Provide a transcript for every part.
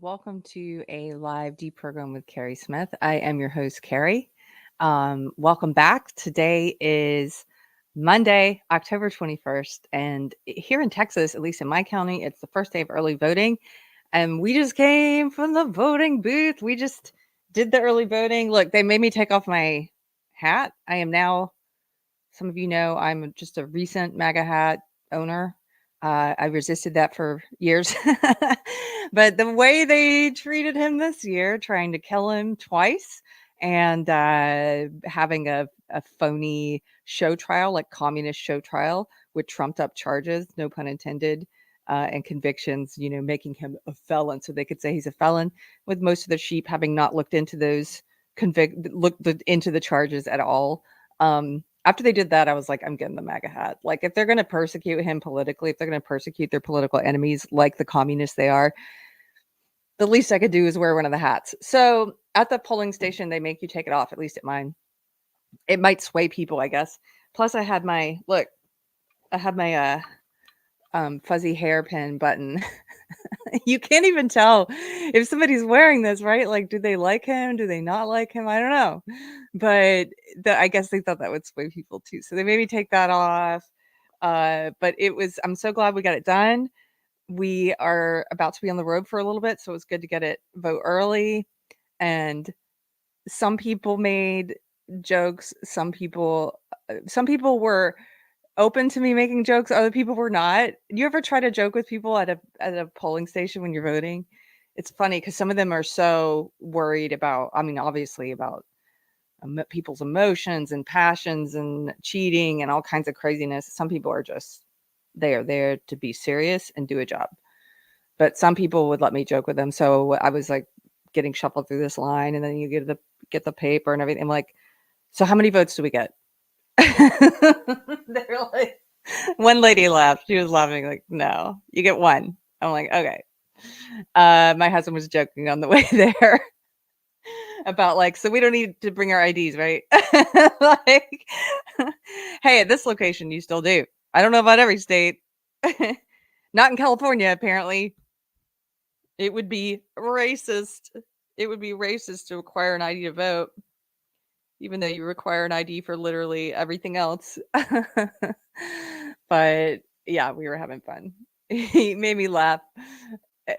welcome to a live Deprogrammed with Keri Smith. I am your host, Keri. Welcome back. Today is Monday, October 21st, and here in Texas, at least in my county, it's the first day of early voting, and we just came from the voting booth. We just did the early voting. Look, they made me take off my hat. I am now, some of you know, I'm just a recent MAGA hat owner. I resisted that for years. But the way they treated him this year, trying to kill him twice and having a phony show trial, like communist show trial with trumped up charges, no pun intended, and convictions, making him a felon so they could say he's a felon, with most of the sheep having not looked into those looked into the charges at all. After they did that, I was like, I'm getting the MAGA hat. Like, if they're going to persecute him politically, if they're going to persecute their political enemies like the communists they are, the least I could do is wear one of the hats. So at the polling station, they make you take it off, at least at mine. It might sway people, I guess. Plus, I had my fuzzy hairpin button. You can't even tell if somebody's wearing this, right? Like, do they like him? Do they not like him? I don't know. But I guess they thought that would sway people too. So they made me take that off. But I'm so glad we got it done. We are about to be on the road for a little bit, so it's good to get it vote early. And some people made jokes. Some people were open to me making jokes. Other people were not. You ever try to joke with people at a polling station when you're voting? It's funny because some of them are so worried about, obviously about people's emotions and passions and cheating and all kinds of craziness. Some people are they are there to be serious and do a job. But some people would let me joke with them. So I was like getting shuffled through this line, and then you get the paper and everything. I'm like, so how many votes do we get? They're like, one lady laughed. She was laughing like, no, you get one. I'm like, okay. My husband was joking on the way there about like, so we don't need to bring our IDs, right? Like, hey, at this location, you still do. I don't know about every state. Not in California, apparently. It would be racist. It would be racist to require an ID to vote, even though you require an ID for literally everything else. But yeah, we were having fun. He made me laugh,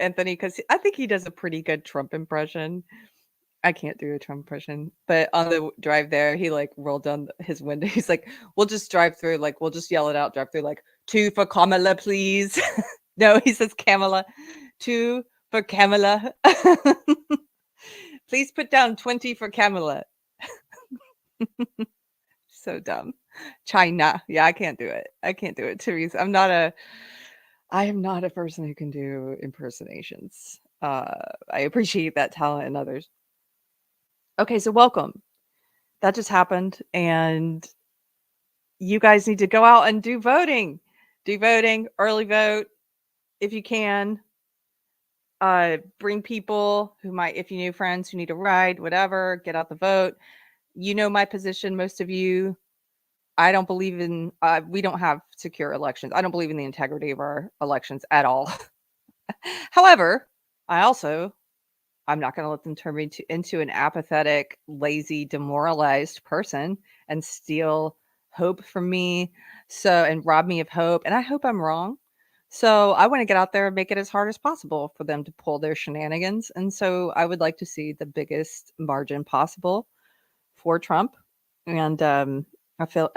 Anthony, because I think he does a pretty good Trump impression. I can't do a Trump impression, but on the drive there, he like rolled down his window. He's like, we'll just drive through, like, we'll just yell it out, drive through, like, 2 for Kamala, please. No, he says Kamala. 2 for Kamala. Please put down 20 for Kamala. So dumb. China. Yeah, I can't do it. I can't do it, Therese. I am not a person who can do impersonations. I appreciate that talent in others. Okay, so welcome. That just happened, and you guys need to go out and do voting. Do voting, early vote if you can. Bring people who might, if you knew friends who need a ride, whatever, get out the vote. You know my position, most of you. I don't believe in, we don't have secure elections. I don't believe in the integrity of our elections at all. However, I'm not going to let them turn me into an apathetic, lazy, demoralized person and steal hope from me. And rob me of hope. And I hope I'm wrong. So I want to get out there and make it as hard as possible for them to pull their shenanigans. And so I would like to see the biggest margin possible for Trump. And I feel,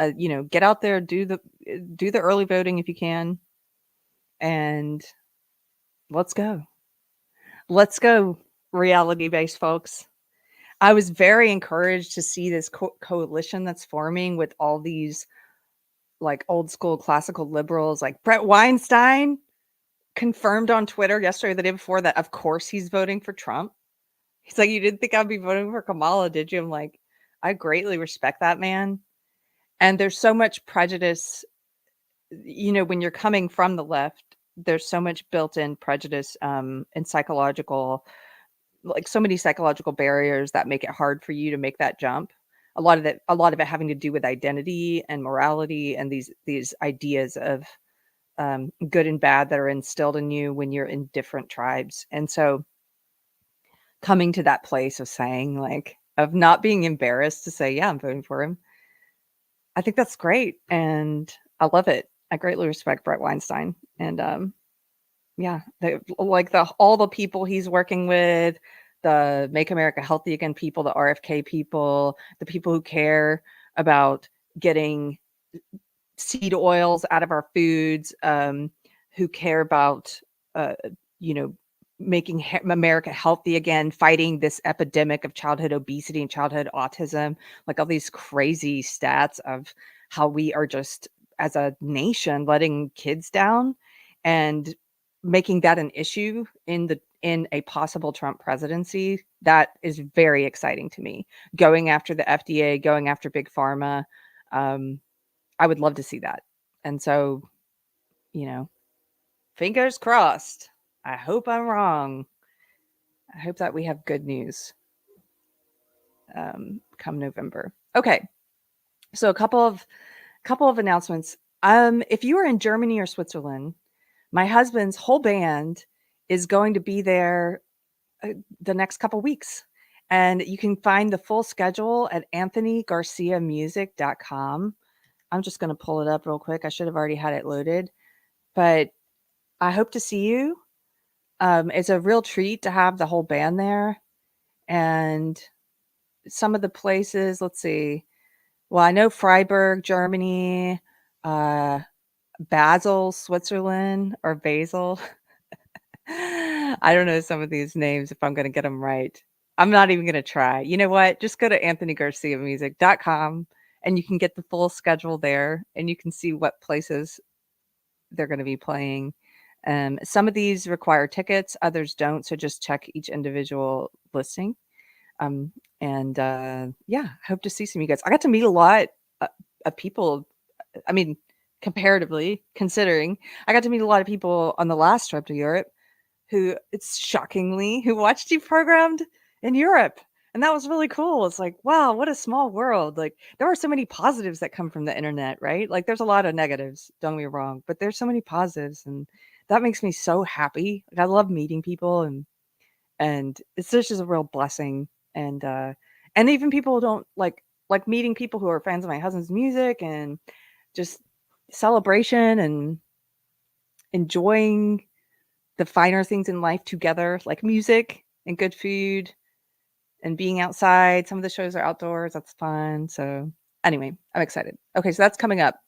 get out there, do the early voting if you can, and let's go. Let's go, reality-based folks. I was very encouraged to see this coalition that's forming with all these like old school classical liberals, like Brett Weinstein confirmed on Twitter yesterday, the day before, that of course he's voting for Trump. He's like, you didn't think I'd be voting for Kamala, did you? I'm like, I greatly respect that man. And there's so much prejudice, when you're coming from the left, there's so much built-in prejudice and psychological, like so many psychological barriers that make it hard for you to make that jump. A lot of it having to do with identity and morality and these ideas of good and bad that are instilled in you when you're in different tribes. And so coming to that place of saying, like, of not being embarrassed to say, yeah, I'm voting for him. I think that's great, and I love it. I greatly respect Brett Weinstein, and yeah, all the people he's working with, the Make America Healthy Again people, the RFK people, the people who care about getting seed oils out of our foods, who care about, uh, you know, making America healthy again, fighting this epidemic of childhood obesity and childhood autism, like all these crazy stats of how we are just as a nation letting kids down, and making that an issue in a possible Trump presidency. That is very exciting to me. Going after the FDA, going after big pharma. Um, I would love to see that. And so, you know, fingers crossed. I hope I'm wrong. I hope that we have good news come November. Okay, so a couple of announcements. If you are in Germany or Switzerland, my husband's whole band is going to be there the next couple weeks. And you can find the full schedule at anthonygarciamusic.com. I'm just going to pull it up real quick. I should have already had it loaded, but I hope to see you. It's a real treat to have the whole band there. And some of the places, let's see. Well, I know Freiburg, Germany, uh, Basel, Switzerland, or Basel. I don't know some of these names if I'm going to get them right. I'm not even going to try. You know what? Just go to anthonygarciamusic.com and you can get the full schedule there, and you can see what places they're going to be playing. Some of these require tickets, others don't. So just check each individual listing. Um, and yeah, hope to see some of you guys. I got to meet a lot of people. I mean, comparatively considering, I got to meet a lot of people on the last trip to Europe who, it's shockingly, who watched Deprogrammed in Europe. And that was really cool. It's like, wow, what a small world. Like, there are so many positives that come from the internet, right? Like, there's a lot of negatives, don't get me wrong, but there's so many positives, and that makes me so happy. Like, I love meeting people, and it's just a real blessing. And even people who don't like meeting people who are fans of my husband's music, and just celebration and enjoying the finer things in life together, like music and good food and being outside. Some of the shows are outdoors. That's fun. So anyway, I'm excited. Okay, so that's coming up.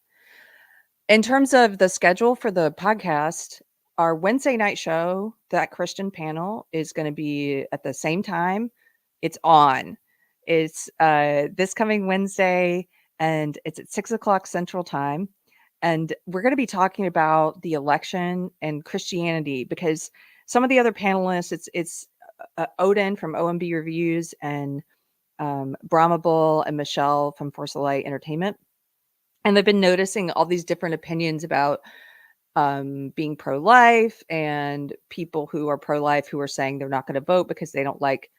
In terms of the schedule for the podcast, our Wednesday night show, that Christian panel, is going to be at the same time. It's on. It's this coming Wednesday, and it's at 6 o'clock Central Time. And we're going to be talking about the election and Christianity, because some of the other panelists, it's Odin from OMB Reviews, and Brahma Bull and Michelle from Force of Light Entertainment. And they've been noticing all these different opinions about being pro-life, and people who are pro-life who are saying they're not going to vote because they don't like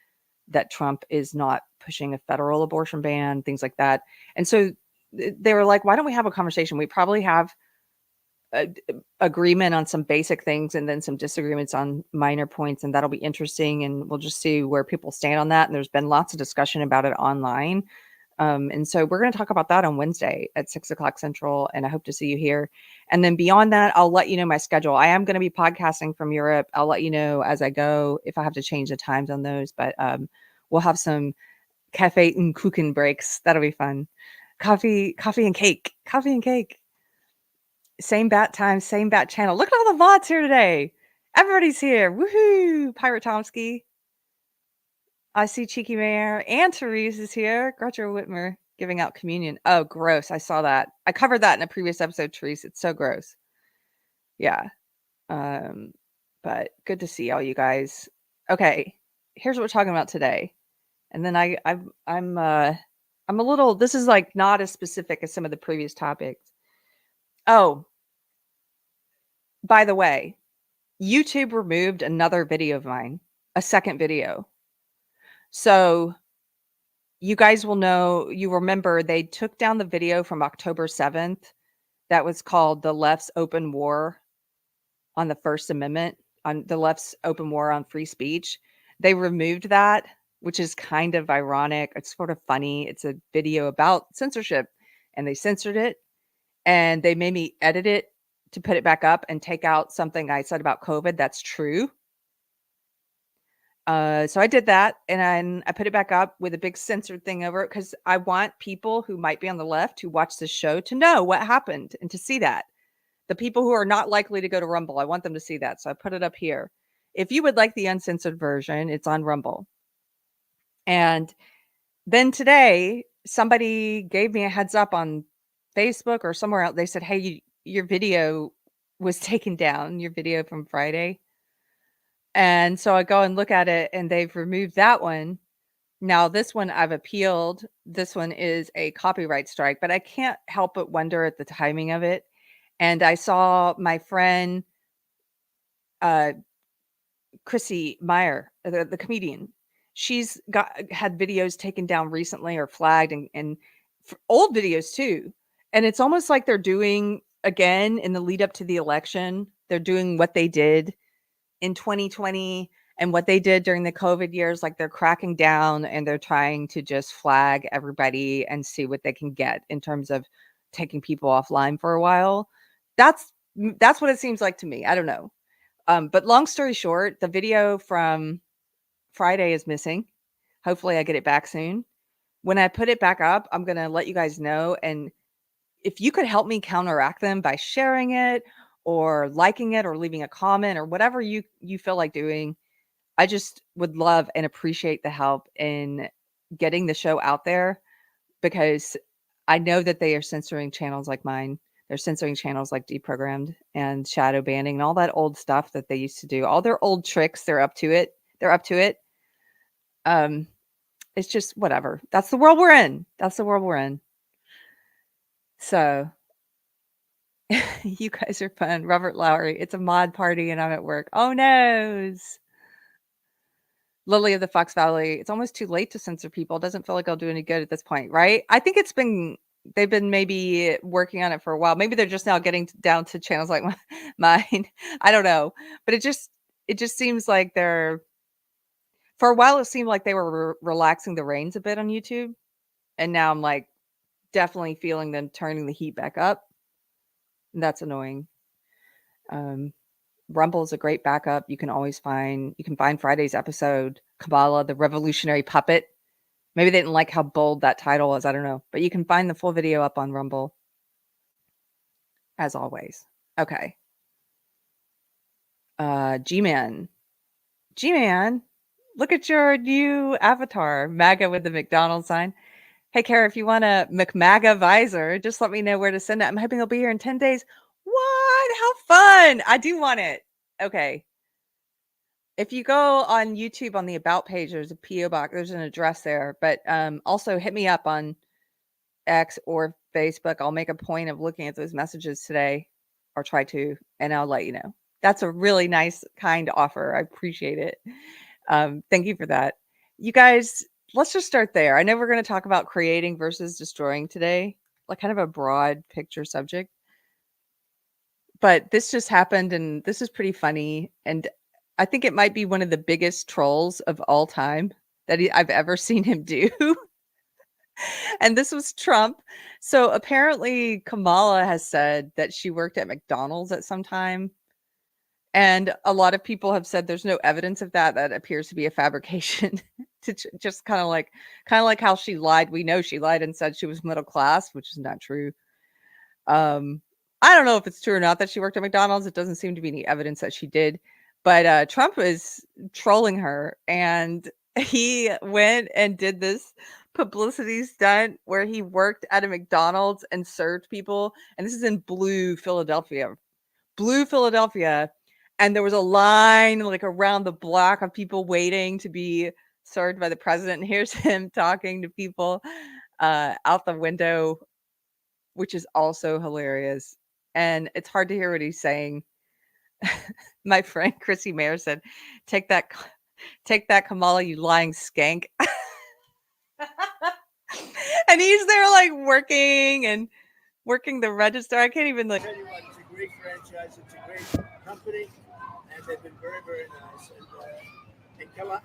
that Trump is not pushing a federal abortion ban, things like that. And so they were like, why don't we have a conversation? We probably have agreement on some basic things and then some disagreements on minor points, and that'll be interesting, and we'll just see where people stand on that. And there's been lots of discussion about it online. And so we're going to talk about that on Wednesday at 6 o'clock Central, and I hope to see you here. And then beyond that, I'll let you know my schedule. I am going to be podcasting from Europe. I'll let you know as I go if I have to change the times on those, but we'll have some cafe and kuchen breaks. That'll be fun. Coffee and cake. Coffee and cake. Same bat time, same bat channel. Look at all the mods here today. Everybody's here. Woohoo! Pirate Tomsky. I see Cheeky Mayor and Therese is here. Gretcher Whitmer giving out communion. Oh, gross. I saw that. I covered that in a previous episode, Therese. It's so gross. Yeah. But good to see all you guys. Okay. Here's what we're talking about today. And then I'm a little, this is like not as specific as some of the previous topics. Oh, by the way, YouTube removed another video of mine, a second video. So you guys will know, you remember they took down the video from October 7th that was called The Left's Open War on the First Amendment, on the left's open war on free speech. they removed that, which is kind of ironic. It's sort of funny. It's a video about censorship, and they censored it, and they made me edit it to put it back up and take out something I said about COVID that's true. So I did that, and then I put it back up with a big censored thing over it because I want people who might be on the left who watch this show to know what happened and to see that. The people who are not likely to go to Rumble, I want them to see that. So I put it up here. If you would like the uncensored version, it's on Rumble. And then today, somebody gave me a heads up on Facebook or somewhere else. They said, hey, your video was taken down, your video from Friday. And so I go and look at it, and they've removed that one. Now, this one I've appealed. This one is a copyright strike, but I can't help but wonder at the timing of it. And I saw my friend, Chrissy Meyer, the comedian. She's had videos taken down recently or flagged, and old videos too. And it's almost like they're doing again in the lead up to the election. They're doing what they did in 2020 and what they did during the COVID years. Like, they're cracking down and they're trying to just flag everybody and see what they can get in terms of taking people offline for a while. That's what it seems like to me. I don't know. But long story short, the video from Friday is missing. Hopefully I get it back soon. When I put it back up, I'm going to let you guys know. And if you could help me counteract them by sharing it or liking it or leaving a comment or whatever you feel like doing, I just would love and appreciate the help in getting the show out there, because I know that they are censoring channels like mine. They're censoring channels like Deprogrammed and shadow banning and all that old stuff that they used to do. All their old tricks, they're up to it. They're up to it. It's just whatever. That's the world we're in. That's the world we're in. So you guys are fun. Robert Lowry, it's a mod party and I'm at work. Oh noes. Lily of the Fox Valley, it's almost too late to censor people. It doesn't feel like I'll do any good at this point, right? I think they've been maybe working on it for a while. Maybe they're just now getting down to channels like mine. I don't know. But it just seems like for a while it seemed like they were relaxing the reins a bit on YouTube. And now I'm like definitely feeling them turning the heat back up. And that's annoying. Rumble is a great backup. You can find Friday's episode, Kabbalah, the Revolutionary Puppet. Maybe they didn't like how bold that title was. I don't know. But you can find the full video up on Rumble. As always. Okay. G-Man. G-Man, look at your new avatar. MAGA with the McDonald sign. Hey, Kara, if you want a McMAGA visor, just let me know where to send it. I'm hoping it'll be here in 10 days. What? How fun. I do want it. Okay. If you go on YouTube on the About page, there's a P.O. box. There's an address there. But also hit me up on X or Facebook. I'll make a point of looking at those messages today, or try to, and I'll let you know. That's a really nice, kind offer. I appreciate it. Thank you for that. You guys, let's just start there. I know we're going to talk about creating versus destroying today, like kind of a broad picture subject. But this just happened, and this is pretty funny. And I think it might be one of the biggest trolls of all time that I've ever seen him do. And this was Trump. So apparently Kamala has said that she worked at McDonald's at some time. And a lot of people have said there's no evidence of that. That appears to be a fabrication to just kind of like how she lied. We know she lied and said she was middle class, which is not true. I don't know if it's true or not that she worked at McDonald's. It doesn't seem to be any evidence that she did. But Trump is trolling her, and he went and did this publicity stunt where he worked at a McDonald's and served people. And this is in Blue, Philadelphia. And there was a line like around the block of people waiting to be served by the president. And here's him talking to people out the window, which is also hilarious. And it's hard to hear what he's saying. My friend Chrissy Mayer said, take that Kamala, you lying skank. And he's there like working the register. I can't even like. Tell you what, it's a great franchise. It's a great company, and they've been very, very nice. And Come on,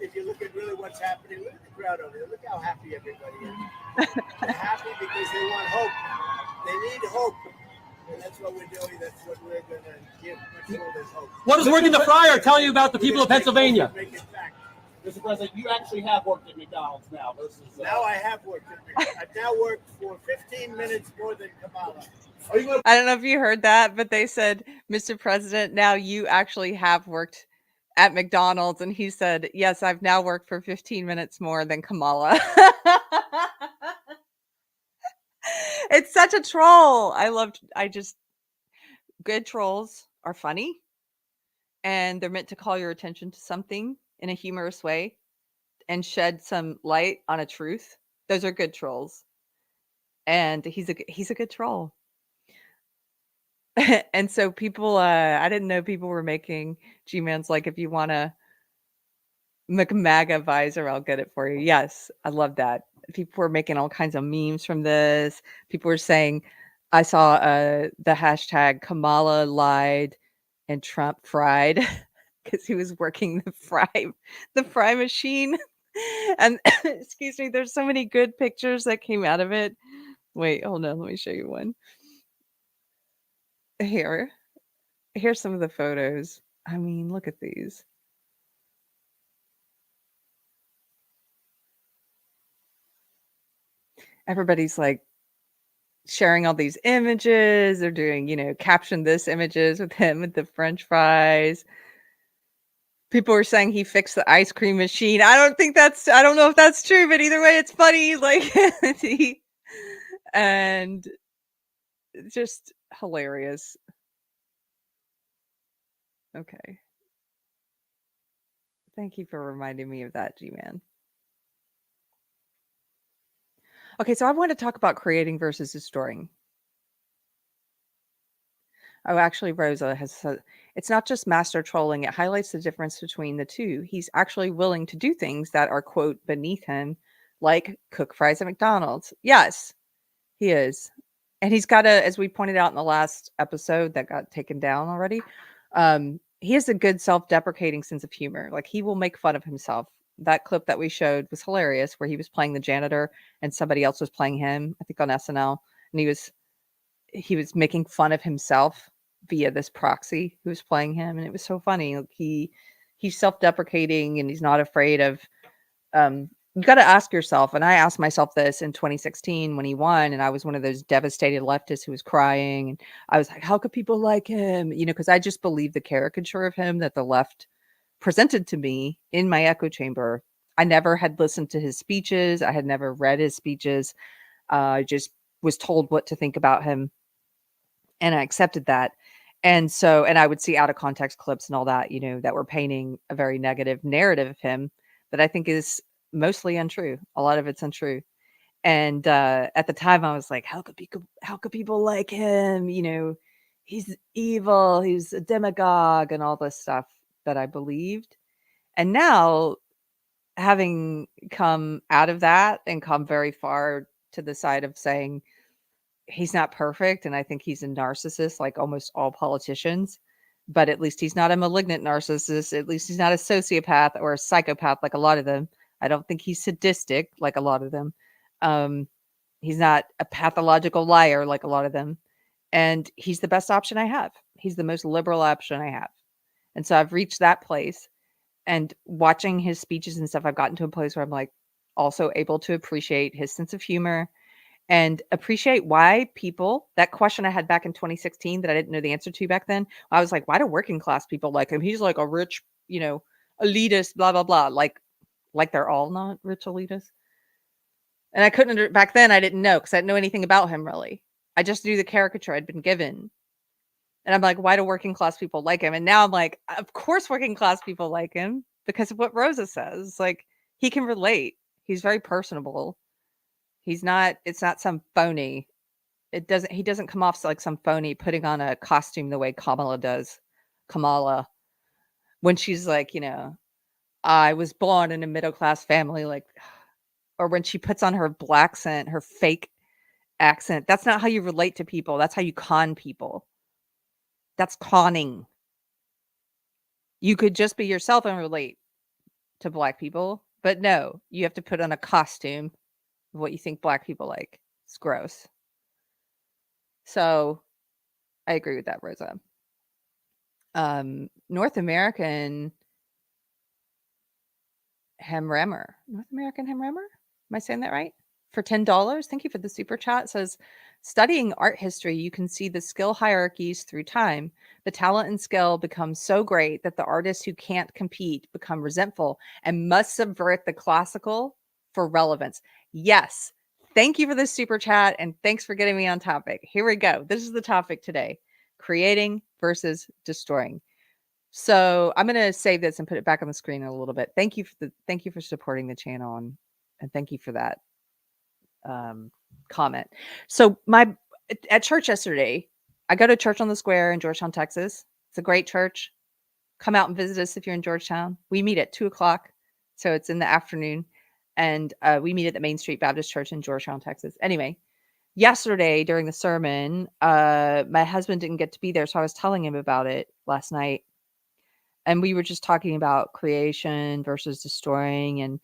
if you look at really what's happening, look at the crowd over there. Look how happy everybody is. They're happy because they want hope. They need hope. And that's what we're doing. That's what we're going to give much more than hope. What does working the fryer tell you about the people of Pennsylvania? Make it back. Mr. President, you actually have worked at McDonald's now versus... Now I have worked at McDonald's. I've now worked for 15 minutes more than Kamala. I don't know if you heard that, but they said, Mr. President, now you actually have worked at McDonald's. And he said, yes, I've now worked for 15 minutes more than Kamala. It's such a troll. Good trolls are funny and they're meant to call your attention to something in a humorous way and shed some light on a truth. Those are good trolls. And he's a good troll. And so people, I didn't know people were making G-Man's like, if you want a McMaga visor, I'll get it for you. Yes, I love that. People were making all kinds of memes from this. People were saying, I saw the hashtag Kamala lied and Trump fried because he was working the fry machine. And excuse me, there's so many good pictures that came out of it. Wait, hold on, let me show you one. Here's some of the photos. I mean, look at these. Everybody's like sharing all these images. They're doing, caption this images with him with the French fries. People were saying he fixed the ice cream machine. I don't know if that's true, but either way, it's funny. Like, and just hilarious. Okay. Thank you for reminding me of that, G-Man. Okay, so I want to talk about creating versus destroying. Oh, actually, Rosa has said, it's not just master trolling. It highlights the difference between the two. He's actually willing to do things that are, quote, beneath him, like cook fries at McDonald's. Yes, he is. And he's got as we pointed out in the last episode that got taken down already, he has a good self-deprecating sense of humor. Like, he will make fun of himself. That clip that we showed was hilarious, where he was playing the janitor and somebody else was playing him, I think on SNL, and he was making fun of himself via this proxy who was playing him, and it was so funny. Like, he's self-deprecating and he's not afraid of you got to ask yourself, and I asked myself this in 2016 when he won, and I was one of those devastated leftists who was crying, and I was like, how could people like him? Because I just believed the caricature of him that the left presented to me in my echo chamber. I never had listened to his speeches. I had never read his speeches. I just was told what to think about him, and I accepted that. And I would see out of context clips and all that, that were painting a very negative narrative of him that I think is mostly untrue. A lot of it's untrue. And at the time I was like, how could people like him? He's evil, he's a demagogue, and all this stuff that I believed. And now, having come out of that and come very far to the side of saying he's not perfect, and I think he's a narcissist like almost all politicians, but at least he's not a malignant narcissist. At least he's not a sociopath or a psychopath like a lot of them. I don't think he's sadistic like a lot of them. He's not a pathological liar like a lot of them. And he's the best option I have. He's the most liberal option I have. And so I've reached that place, and watching his speeches and stuff, I've gotten to a place where I'm like also able to appreciate his sense of humor and appreciate why people, that question I had back in 2016 that I didn't know the answer to back then. I was like, why do working class people like him? He's like a rich, elitist, blah, blah, blah. Like they're all not rich elitists. And I couldn't, back then I didn't know because I didn't know anything about him really. I just knew the caricature I'd been given. And I'm like, why do working class people like him? And now I'm like, of course working class people like him because of what Rosa says. Like, he can relate. He's very personable. It's not some phony. He doesn't come off like some phony putting on a costume the way Kamala does. Kamala, when she's like, I was born in a middle-class family, like, or when she puts on her black accent, her fake accent. That's not how you relate to people. That's how you con people. That's conning. You could just be yourself and relate. to black people, but no, you have to put on a costume of what you think black people like. It's gross. So I agree with that, Rosa. North American Hemremmer. North American Hemremmer? Am I saying that right? For $10. Thank you for the super chat. It says, studying art history, you can see the skill hierarchies through time. The talent and skill become so great that the artists who can't compete become resentful and must subvert the classical for relevance. Yes. Thank you for this super chat and thanks for getting me on topic. Here we go. This is the topic today. Creating versus destroying. So I'm gonna save this and put it back on the screen in a little bit. Thank you for supporting the channel and thank you for that comment. So at church yesterday, I go to church on the square in Georgetown, Texas. It's a great church. Come out and visit us if you're in Georgetown. We meet at 2:00, so it's in the afternoon, and we meet at the Main Street Baptist Church in Georgetown, Texas. Anyway, yesterday during the sermon, my husband didn't get to be there, so I was telling him about it last night. And we were just talking about creation versus destroying and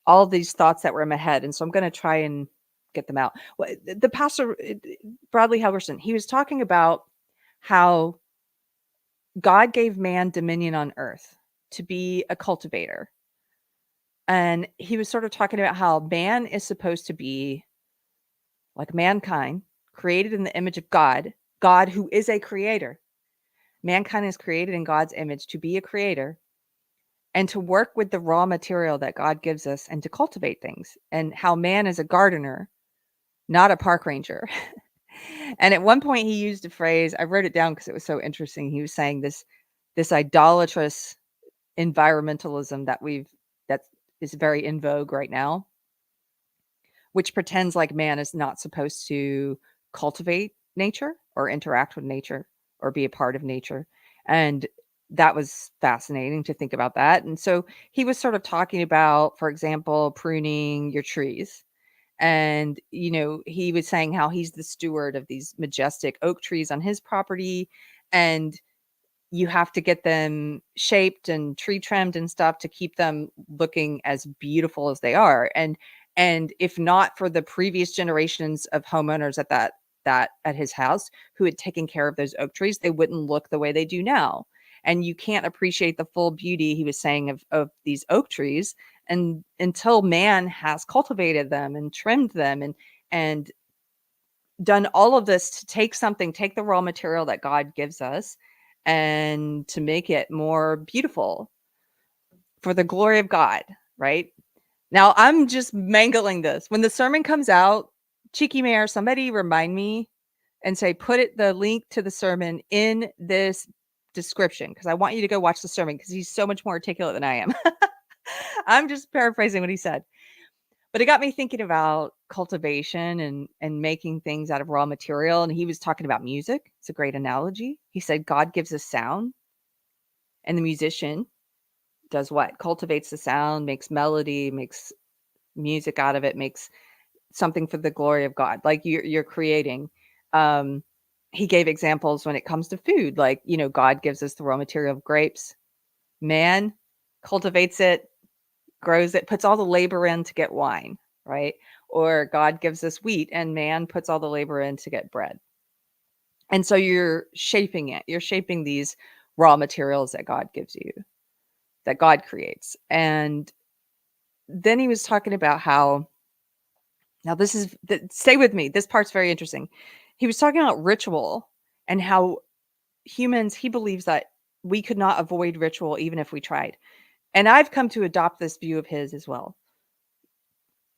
all these thoughts that were in my head. And so I'm going to try and get them out. The pastor, Bradley Helgerson, he was talking about how God gave man dominion on earth to be a cultivator. And he was sort of talking about how man is supposed to be like mankind, created in the image of God, God who is a creator. Mankind is created in God's image to be a creator and to work with the raw material that God gives us and to cultivate things, and how man is a gardener, not a park ranger. And at one point he used a phrase, I wrote it down because it was so interesting. He was saying this idolatrous environmentalism that is very in vogue right now, which pretends like man is not supposed to cultivate nature or interact with nature or be a part of nature. And that was fascinating to think about that. And so he was sort of talking about, for example, pruning your trees. And, he was saying how he's the steward of these majestic oak trees on his property. And you have to get them shaped and tree trimmed and stuff to keep them looking as beautiful as they are. And if not for the previous generations of homeowners at his house who had taken care of those oak trees, they wouldn't look the way they do now. And you can't appreciate the full beauty, he was saying, of these oak trees and until man has cultivated them and trimmed them and done all of this to take the raw material that God gives us and to make it more beautiful for the glory of God, right? Now I'm just mangling this. When the sermon comes out, Cheeky Mayor, somebody remind me and say, the link to the sermon in this description, because I want you to go watch the sermon because he's so much more articulate than I am. I'm just paraphrasing what he said. But it got me thinking about cultivation and making things out of raw material. And he was talking about music. It's a great analogy. He said God gives us sound, and the musician does what? Cultivates the sound, makes melody, makes music out of it, makes something for the glory of God, like you're creating. He gave examples when it comes to food, like, God gives us the raw material of grapes. Man cultivates it, grows it, puts all the labor in to get wine, right? Or God gives us wheat and man puts all the labor in to get bread. And so you're shaping it. You're shaping these raw materials that God gives you, that God creates. And then he was talking about how, now stay with me. This part's very interesting. He was talking about ritual and how humans, he believes that we could not avoid ritual even if we tried. And I've come to adopt this view of his as well.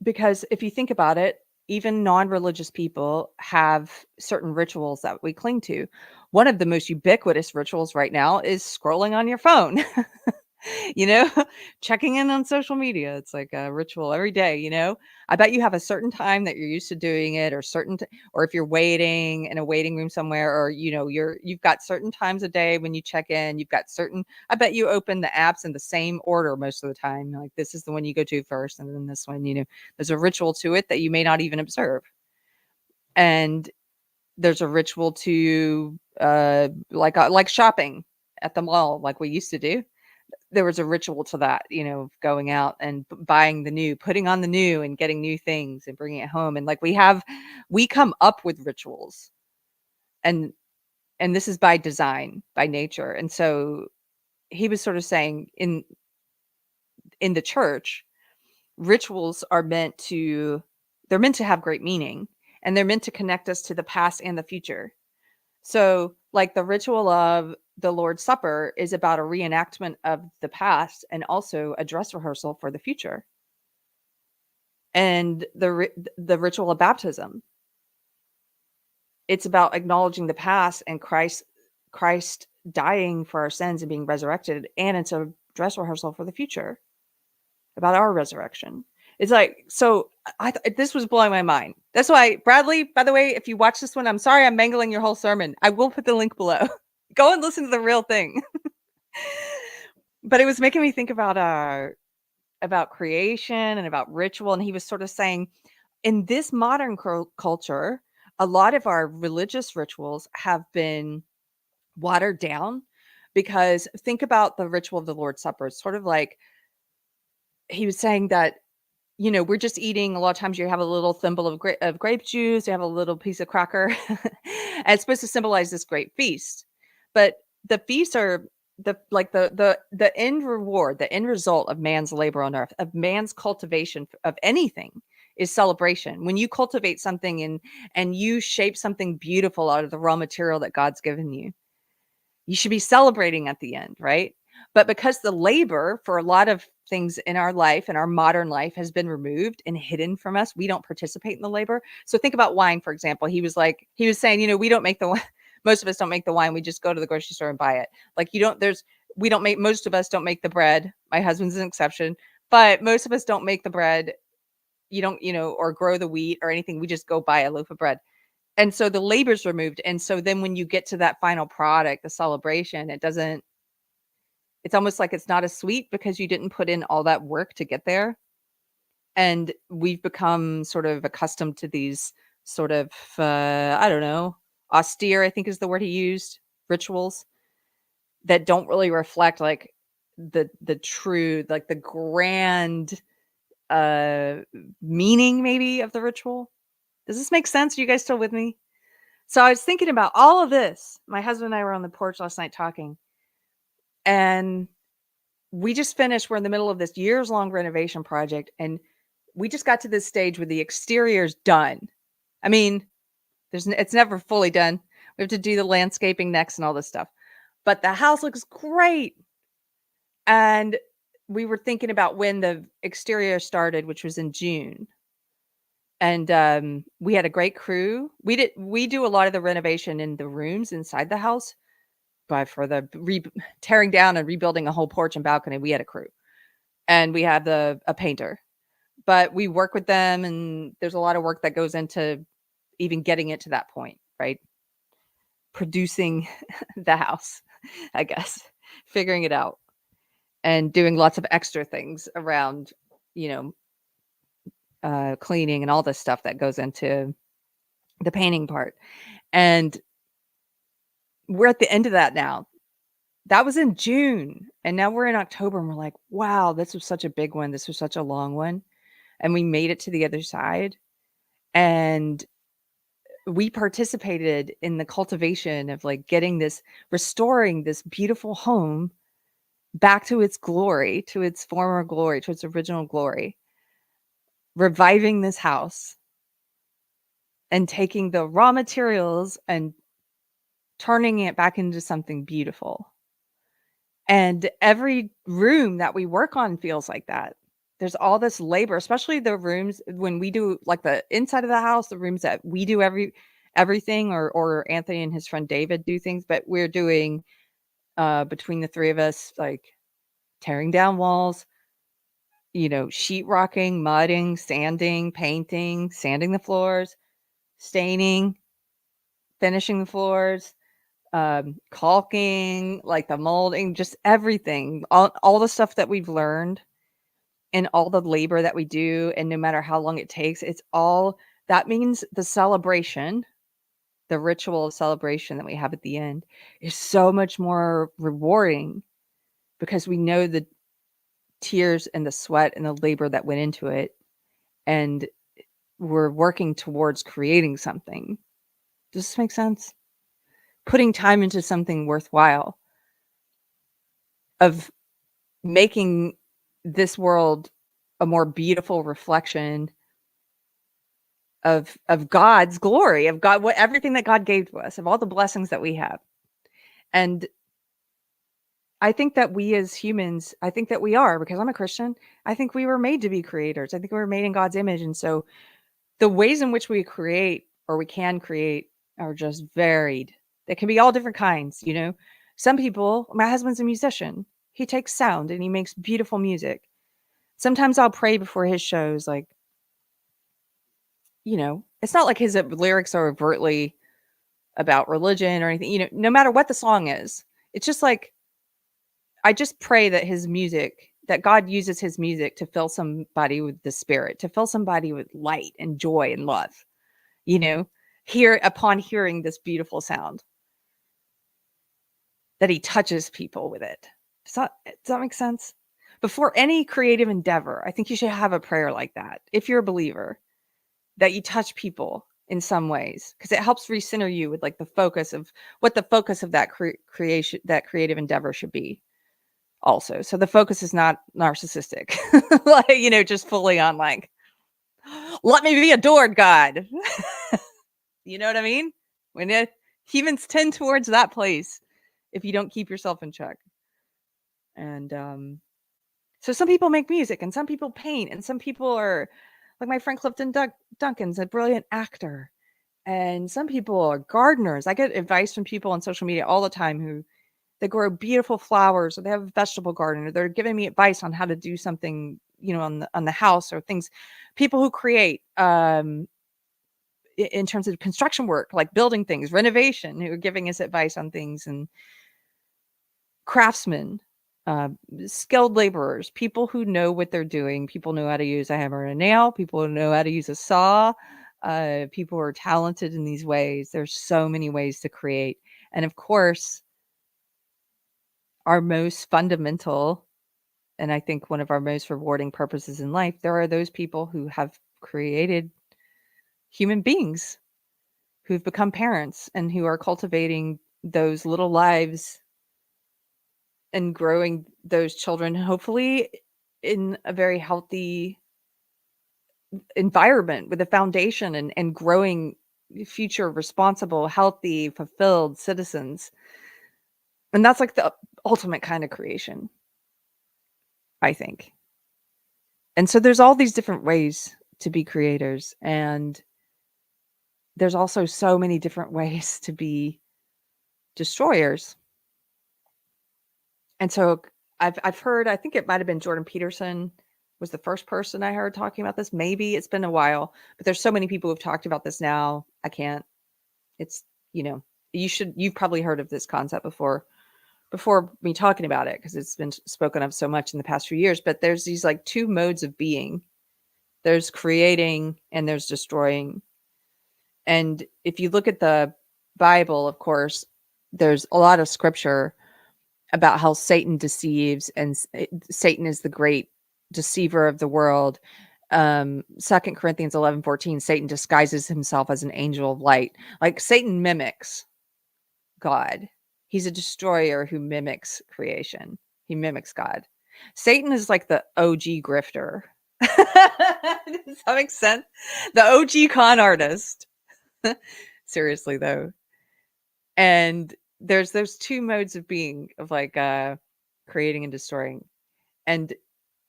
Because if you think about it, even non-religious people have certain rituals that we cling to. One of the most ubiquitous rituals right now is scrolling on your phone. Checking in on social media. It's like a ritual every day. I bet you have a certain time that you're used to doing it, or or if you're waiting in a waiting room somewhere, or you've got certain times a day when you check in. I bet you open the apps in the same order most of the time. Like, this is the one you go to first, and then this one. There's a ritual to it that you may not even observe. And there's a ritual to like shopping at the mall, like we used to do. there was a ritual to that, going out and buying the new, putting on the new and getting new things and bringing it home. And like we come up with rituals, and this is by design, by nature. And so he was sort of saying in the church, rituals are they're meant to have great meaning, and they're meant to connect us to the past and the future. So, like the ritual of the Lord's Supper is about a reenactment of the past and also a dress rehearsal for the future. And the ritual of baptism, it's about acknowledging the past and Christ dying for our sins and being resurrected, and it's a dress rehearsal for the future about our resurrection. It's like, so this was blowing my mind. That's why, Bradley, by the way, if you watch this one, I'm sorry I'm mangling your whole sermon. I will put the link below. Go and listen to the real thing. But it was making me think about creation and about ritual. And he was sort of saying, in this modern culture, a lot of our religious rituals have been watered down, because think about the ritual of the Lord's Supper. It's sort of like, he was saying that, we're just eating. A lot of times you have a little thimble of grape juice, you have a little piece of cracker, and it's supposed to symbolize this great feast. But the feasts are the end reward, the end result of man's labor on earth, of man's cultivation of anything, is celebration. When you cultivate something and you shape something beautiful out of the raw material that God's given you, you should be celebrating at the end, right? But because the labor for a lot of things in our life, in our modern life, has been removed and hidden from us, we don't participate in the labor. So think about wine, for example. He was saying, we don't make the wine. Most of us don't make the wine. We just go to the grocery store and buy it. Like most of us don't make the bread. My husband's an exception, but most of us don't make the bread. You don't, or grow the wheat or anything. We just go buy a loaf of bread. And so the labor's removed. And so then when you get to that final product, the celebration, it's almost like it's not as sweet because you didn't put in all that work to get there. And we've become sort of accustomed to these sort of, I don't know, austere, I think is the word he used, rituals that don't really reflect like the true, like the grand meaning maybe of the ritual. Does this make sense? Are you guys still with me? So I was thinking about all of this. My husband and I were on the porch last night talking, and we just finished. We're in the middle of this years-long renovation project, and we just got to this stage where the exterior's done. I mean, it's never fully done. We have to do the landscaping next and all this stuff. But the house looks great. And we were thinking about when the exterior started, which was in June. And we had a great crew. We do a lot of the renovation in the rooms inside the house, but for the tearing down and rebuilding a whole porch and balcony, we had a crew, and we had a painter. But we work with them, and there's a lot of work that goes into even getting it to that point, right? Producing the house, I guess, figuring it out, and doing lots of extra things around, cleaning and all this stuff that goes into the painting part. And we're at the end of that now. That was in June, and now we're in October, and we're like, wow, this was such a big one. This was such a long one. And we made it to the other side. And we participated in the cultivation of like restoring this beautiful home back to its glory, to its former glory, to its original glory, reviving this house and taking the raw materials and turning it back into something beautiful. And every room that we work on feels like that. There's all this labor, especially the rooms when we do like the inside of the house, the rooms that we do everything, or Anthony and his friend David do things, but we're doing between the three of us, like tearing down walls, sheetrocking, mudding, sanding, painting, sanding the floors, staining, finishing the floors, caulking, like the molding, just everything, all the stuff that we've learned and all the labor that we do. And no matter how long it takes, that means the celebration, the ritual of celebration that we have at the end is so much more rewarding, because we know the tears and the sweat and the labor that went into it, and we're working towards creating something. Does this make sense? Putting time into something worthwhile, of making this world a more beautiful reflection of God's glory, of God, what everything that God gave to us, of all the blessings that we have. And I think that we as humans, I think that we are, because I'm a Christian, I think we were made to be creators. I think we were made in God's image. And so the ways in which we create, or we can create, are just varied. They can be all different kinds, you know. Some people, my husband's a musician. He takes sound and he makes beautiful music. Sometimes I'll pray before his shows, like, you know, it's not like his lyrics are overtly about religion or anything, you know, no matter what the song is. It's just like, I just pray that his music, that God uses his music to fill somebody with the spirit, to fill somebody with light and joy and love, you know, upon hearing this beautiful sound, that he touches people with it. Does that make sense? Before any creative endeavor, I think you should have a prayer like that. If you're a believer, that you touch people in some ways, because it helps recenter you with like the focus of what the focus of that creation, that creative endeavor should be. Also, so the focus is not narcissistic, like, you know, just fully on like, let me be adored, God. You know what I mean? When humans tend towards that place if you don't keep yourself in check. And so some people make music, and some people paint, and some people are like my friend Clifton Duncan's a brilliant actor, and some people are gardeners. I get advice from people on social media all the time who they grow beautiful flowers, or they have a vegetable garden, or they're giving me advice on how to do something, you know, on the house, or things. People who create in terms of construction work, like building things, renovation, who are giving us advice on things, and craftsmen, skilled laborers, people who know what they're doing. People know how to use a hammer and a nail. People know how to use a saw. People who are talented in these ways. There's so many ways to create. And of course, our most fundamental, and I think one of our most rewarding purposes in life, there are those people who have created human beings, who've become parents, and who are cultivating those little lives and growing those children, hopefully in a very healthy environment with a foundation, and growing future responsible, healthy, fulfilled citizens. And that's like the ultimate kind of creation, I think. And so there's all these different ways to be creators, and there's also so many different ways to be destroyers. And so I've heard, I think it might have been Jordan Peterson was the first person I heard talking about this. Maybe it's been a while, but there's so many people who've talked about this now. I can't, it's, you know, you've probably heard of this concept before me talking about it, because it's been spoken of so much in the past few years. But there's these like two modes of being. There's creating and there's destroying. And if you look at the Bible, of course, there's a lot of scripture about how Satan deceives, and Satan is the great deceiver of the world. 2 Corinthians 11:14, Satan disguises himself as an angel of light. Like, Satan mimics God. He's a destroyer who mimics creation. He mimics God. Satan is like the OG grifter. Does that make sense? The OG con artist. Seriously, though. And there's those two modes of being, of like creating and destroying. And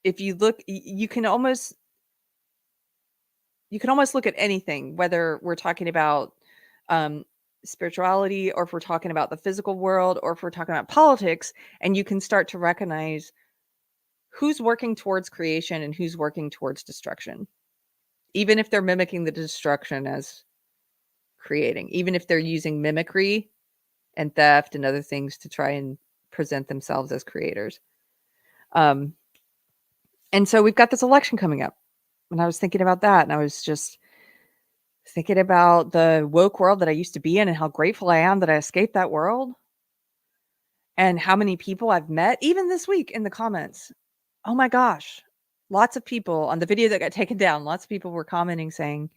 if you look, you can almost look at anything, whether we're talking about spirituality, or if we're talking about the physical world, or if we're talking about politics, and you can start to recognize who's working towards creation and who's working towards destruction, even if they're mimicking the destruction as creating, even if they're using mimicry and theft and other things to try and present themselves as creators. And so we've got this election coming up, and I was thinking about that, and I was just thinking about the woke world that I used to be in, and how grateful I am that I escaped that world. And how many people I've met, even this week in the comments. Oh my gosh. Lots of people on the video that got taken down, lots of people were commenting saying,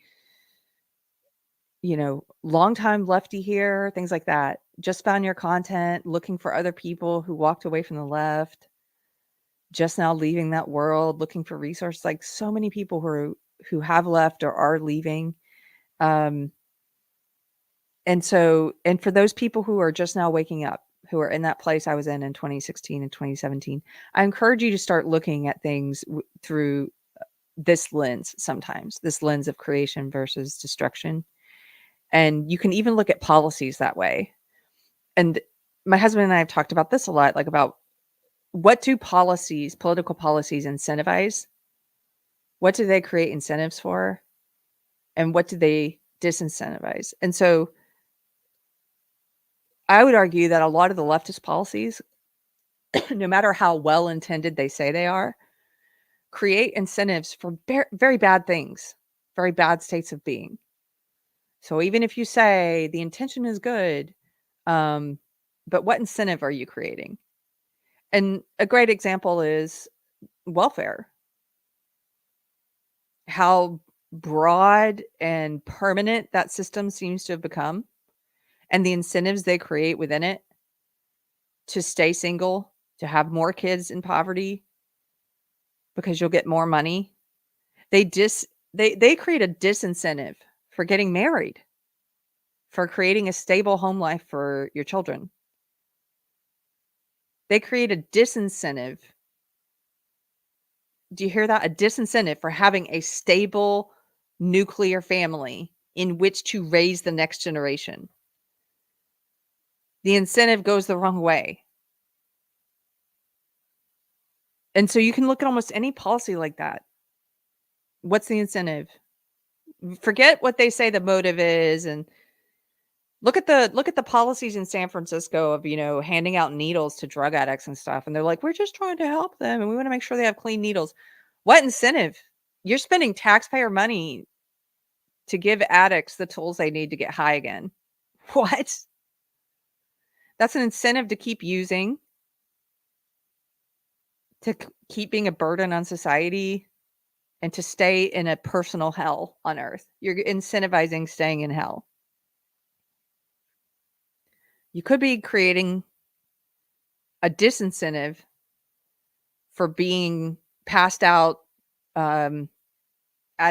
long time lefty here, things like that. Just found your content, looking for other people who walked away from the left, just now leaving that world, looking for resources. Like so many people who have left or are leaving. And for those people who are just now waking up, who are in that place I was in 2016 and 2017, I encourage you to start looking at things through this lens sometimes, this lens of creation versus destruction. And you can even look at policies that way. And my husband and I have talked about this a lot, like about what do political policies incentivize? What do they create incentives for? And what do they disincentivize? And so I would argue that a lot of the leftist policies, no matter how well intended they say they are, create incentives for very bad things, very bad states of being. So even if you say the intention is good, but what incentive are you creating? And a great example is welfare. How broad and permanent that system seems to have become, and the incentives they create within it to stay single, to have more kids in poverty because you'll get more money. They create a disincentive for getting married, for creating a stable home life for your children. They create a disincentive. Do you hear that? A disincentive for having a stable nuclear family in which to raise the next generation. The incentive goes the wrong way. And so you can look at almost any policy like that. What's the incentive? Forget what they say the motive is, and look at the policies in San Francisco of, handing out needles to drug addicts and stuff. And they're like, we're just trying to help them and we want to make sure they have clean needles. What incentive? You're spending taxpayer money to give addicts the tools they need to get high again. What? That's an incentive to keep using, to keep being a burden on society, and to stay in a personal hell on earth. You're incentivizing staying in hell. You could be creating a disincentive for being passed out of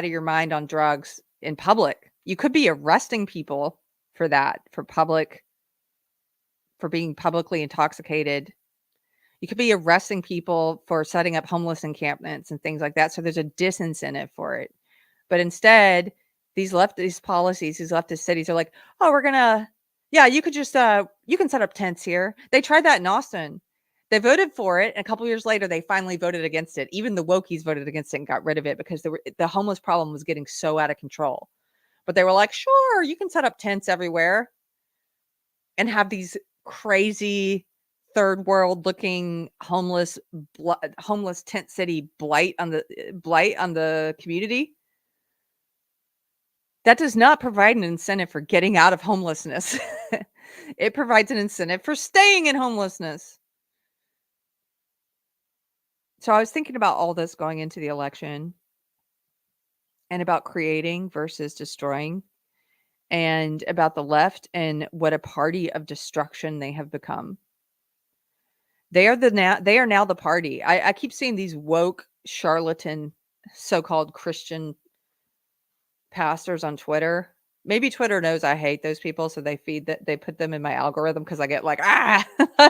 your mind on drugs in public. You could be arresting people for that, for being publicly intoxicated. You could be arresting people for setting up homeless encampments and things like that. So there's a disincentive for it. But instead, these leftist policies, these leftist cities are like, oh, you could just, you can set up tents here. They tried that in Austin. They voted for it. And a couple years later, they finally voted against it. Even the wokies voted against it and got rid of it because the homeless problem was getting so out of control. But they were like, sure, you can set up tents everywhere and have these crazy third world looking homeless tent city blight on the community. That does not provide an incentive for getting out of homelessness. It provides an incentive for staying in homelessness. So I was thinking about all this going into the election and about creating versus destroying, and about the left and what a party of destruction they have become. They are now the party. I keep seeing these woke charlatan so-called Christian pastors on Twitter. Maybe Twitter knows I hate those people, so they put them in my algorithm because I get like,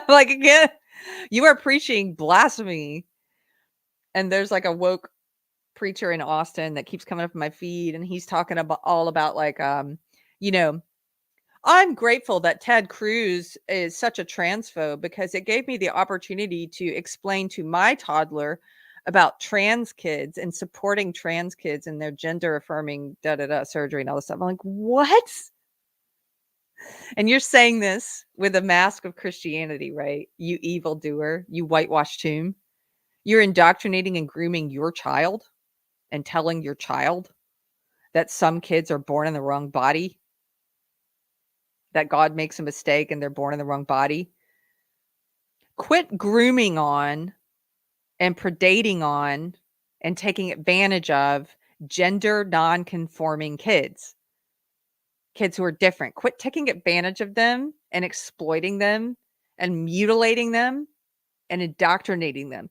like, again, you are preaching blasphemy. And there's like a woke preacher in Austin that keeps coming up in my feed, and he's talking about like, I'm grateful that Ted Cruz is such a transphobe because it gave me the opportunity to explain to my toddler about trans kids and supporting trans kids and their gender affirming surgery and all this stuff. I'm like, what? And you're saying this with a mask of Christianity, right? You evildoer, you whitewashed tomb. You're indoctrinating and grooming your child and telling your child that some kids are born in the wrong body, that God makes a mistake and they're born in the wrong body. Quit grooming on and predating on and taking advantage of gender non-conforming kids who are different. Quit taking advantage of them and exploiting them and mutilating them and indoctrinating them.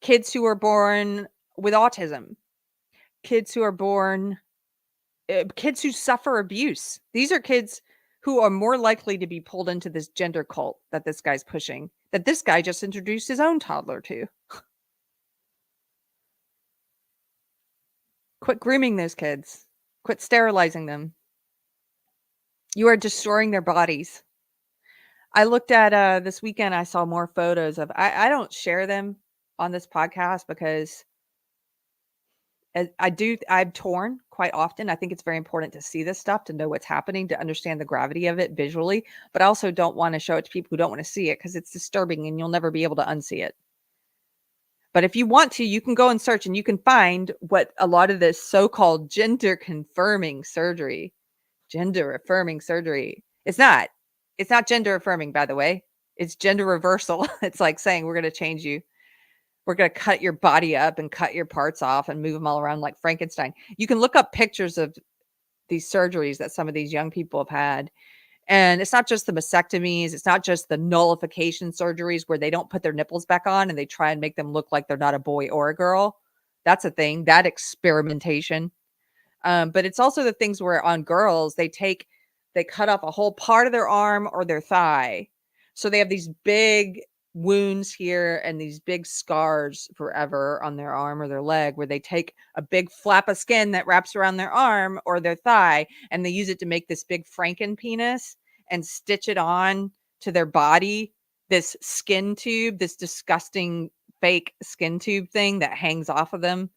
Kids who are born with autism, kids who are born, kids who suffer abuse. These are kids who are more likely to be pulled into this gender cult that this guy's pushing, that this guy just introduced his own toddler to. Quit grooming those kids. Quit sterilizing them. You are destroying their bodies. I looked at this weekend, I saw more photos of, I don't share them on this podcast because I'm torn quite often. I think it's very important to see this stuff, to know what's happening, to understand the gravity of it visually, but I also don't want to show it to people who don't want to see it because it's disturbing and you'll never be able to unsee it. But if you want to, you can go and search and you can find what a lot of this so-called gender affirming surgery. It's not gender affirming, by the way. It's gender reversal. It's like saying, we're going to change you. We're going to cut your body up and cut your parts off and move them all around like Frankenstein. You can look up pictures of these surgeries that some of these young people have had. And it's not just the mastectomies. It's not just the nullification surgeries where they don't put their nipples back on and they try and make them look like they're not a boy or a girl. That's a thing, that experimentation. But it's also the things where on girls, they cut off a whole part of their arm or their thigh. So they have these big wounds here and these big scars forever on their arm or their leg, where they take a big flap of skin that wraps around their arm or their thigh and they use it to make this big Franken penis and stitch it on to their body, this skin tube, this disgusting fake skin tube thing that hangs off of them.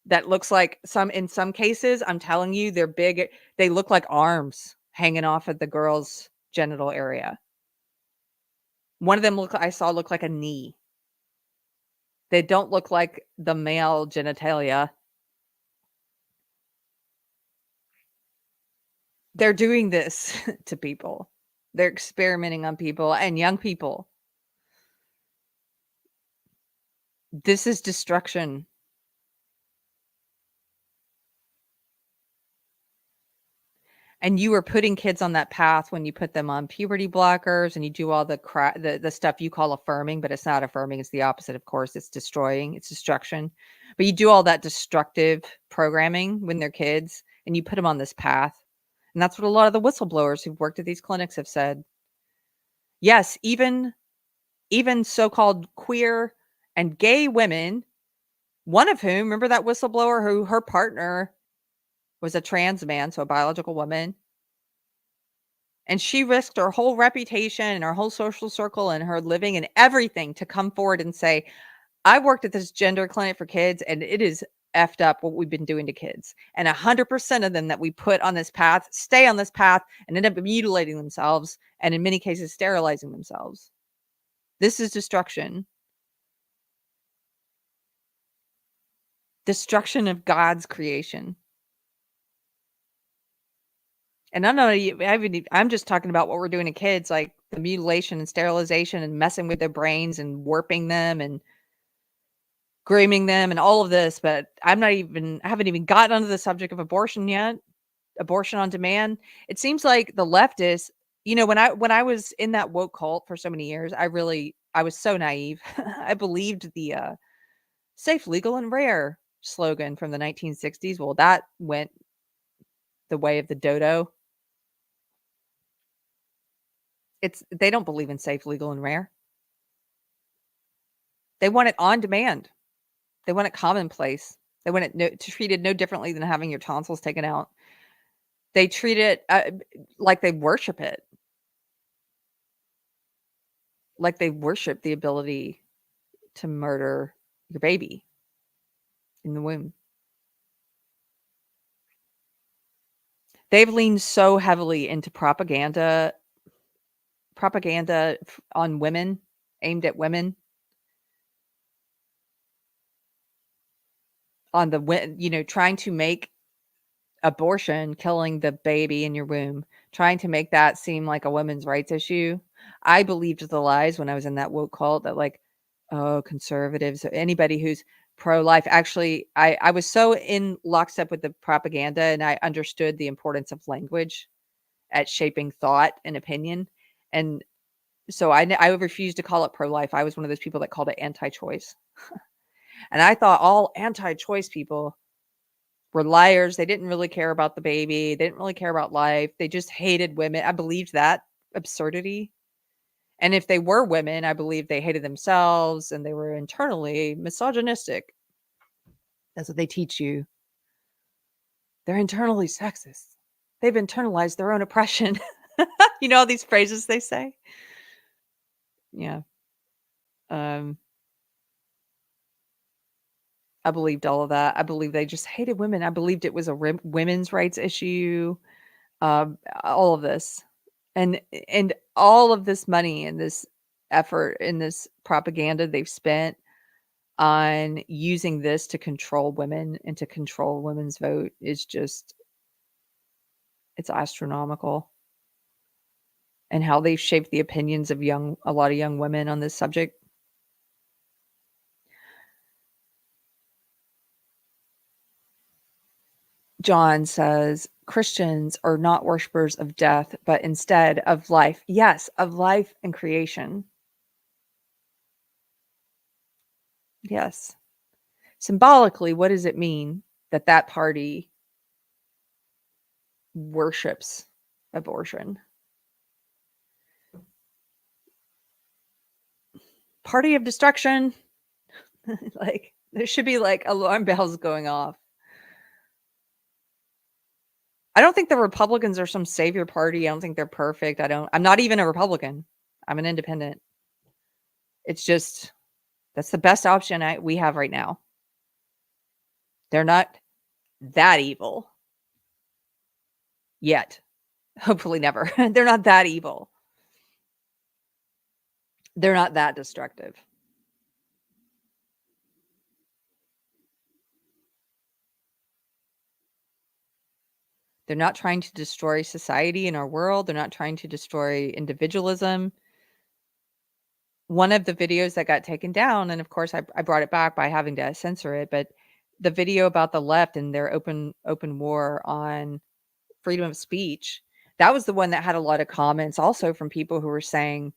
That looks like in some cases, I'm telling you, they're big. They look like arms hanging off of the girl's genital area. One of them I saw look like a knee. They don't look like the male genitalia. They're doing this to people. They're experimenting on people and young people. This is destruction. And you are putting kids on that path when you put them on puberty blockers and you do all the stuff you call affirming, but it's not affirming. It's the opposite, of course. It's destroying. It's destruction. But you do all that destructive programming when they're kids and you put them on this path. And that's what a lot of the whistleblowers who've worked at these clinics have said. Yes, even so-called queer and gay women, one of whom, remember that whistleblower who her partner was a trans man, so a biological woman. And she risked her whole reputation and her whole social circle and her living and everything to come forward and say, I worked at this gender clinic for kids and it is effed up what we've been doing to kids. And 100% of them that we put on this path stay on this path and end up mutilating themselves and in many cases sterilizing themselves. This is destruction. Destruction of God's creation. And I'm just talking about what we're doing to kids, like the mutilation and sterilization and messing with their brains and warping them and grooming them and all of this. But I haven't even gotten onto the subject of abortion yet. Abortion on demand. It seems like the leftists, when I was in that woke cult for so many years, I was so naive. I believed the safe, legal, and rare slogan from the 1960s. Well, that went the way of the dodo. They don't believe in safe, legal, and rare. They want it on demand. They want it commonplace. They want it treated no differently than having your tonsils taken out. They treat it like they worship it. Like they worship the ability to murder your baby in the womb. They've leaned so heavily into propaganda on women, aimed at women. On trying to make abortion, killing the baby in your womb, trying to make that seem like a women's rights issue. I believed the lies when I was in that woke cult that like, oh, conservatives or anybody who's pro-life. Actually, I was so in lockstep with the propaganda, and I understood the importance of language at shaping thought and opinion. And so I refused to call it pro-life. I was one of those people that called it anti-choice. And I thought all anti-choice people were liars. They didn't really care about the baby. They didn't really care about life. They just hated women. I believed that absurdity. And if they were women, I believed they hated themselves and they were internally misogynistic. That's what they teach you. They're internally sexist. They've internalized their own oppression. You know all these phrases they say? Yeah. I believed all of that. I believed they just hated women. I believed it was a women's rights issue. All of this, and all of this money and this effort and this propaganda they've spent on using this to control women and to control women's vote is just, it's astronomical. And how they've shaped the opinions of a lot of young women on this subject. John says Christians are not worshipers of death, but instead of life. Yes, of life and creation. Yes. Symbolically, what does it mean that that party worships abortion? Party of destruction. Like, there should be like alarm bells going off. I don't think the Republicans are some savior party. I don't think they're perfect. I'm not even a Republican. I'm an independent. It's just, that's the best option we have right now. They're not that evil yet. Hopefully never. They're not that evil. They're not that destructive. They're not trying to destroy society in our world. They're not trying to destroy individualism. One of the videos that got taken down, and of course I brought it back by having to censor it, but the video about the left and their open war on freedom of speech, that was the one that had a lot of comments also from people who were saying,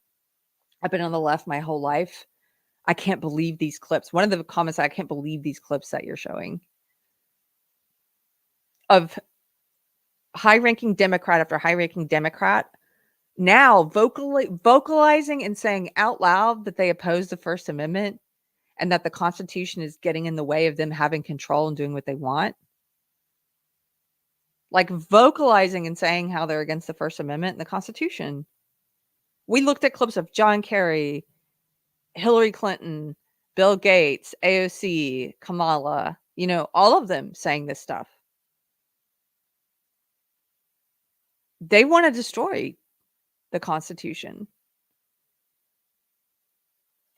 I've been on the left my whole life. I can't believe these clips. One of the comments, I can't believe these clips that you're showing of high-ranking Democrat after high-ranking Democrat now vocalizing and saying out loud that they oppose the First Amendment and that the Constitution is getting in the way of them having control and doing what they want. Like vocalizing and saying how they're against the First Amendment and the Constitution. We looked at clips of John Kerry, Hillary Clinton, Bill Gates, AOC, Kamala, all of them saying this stuff. They want to destroy the Constitution.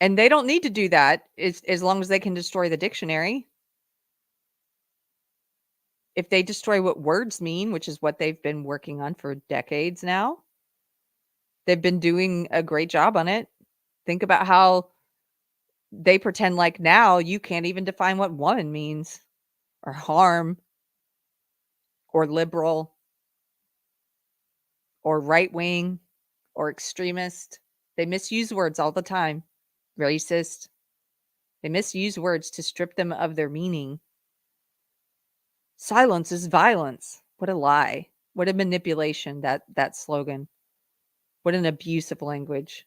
And they don't need to do that as long as they can destroy the dictionary. If they destroy what words mean, which is what they've been working on for decades now, they've been doing a great job on it. Think about how they pretend like now you can't even define what woman means, or harm, or liberal, or right wing, or extremist. They misuse words all the time. Racist. They misuse words to strip them of their meaning. Silence is violence. What a lie. What a manipulation, that slogan. What an abuse of language.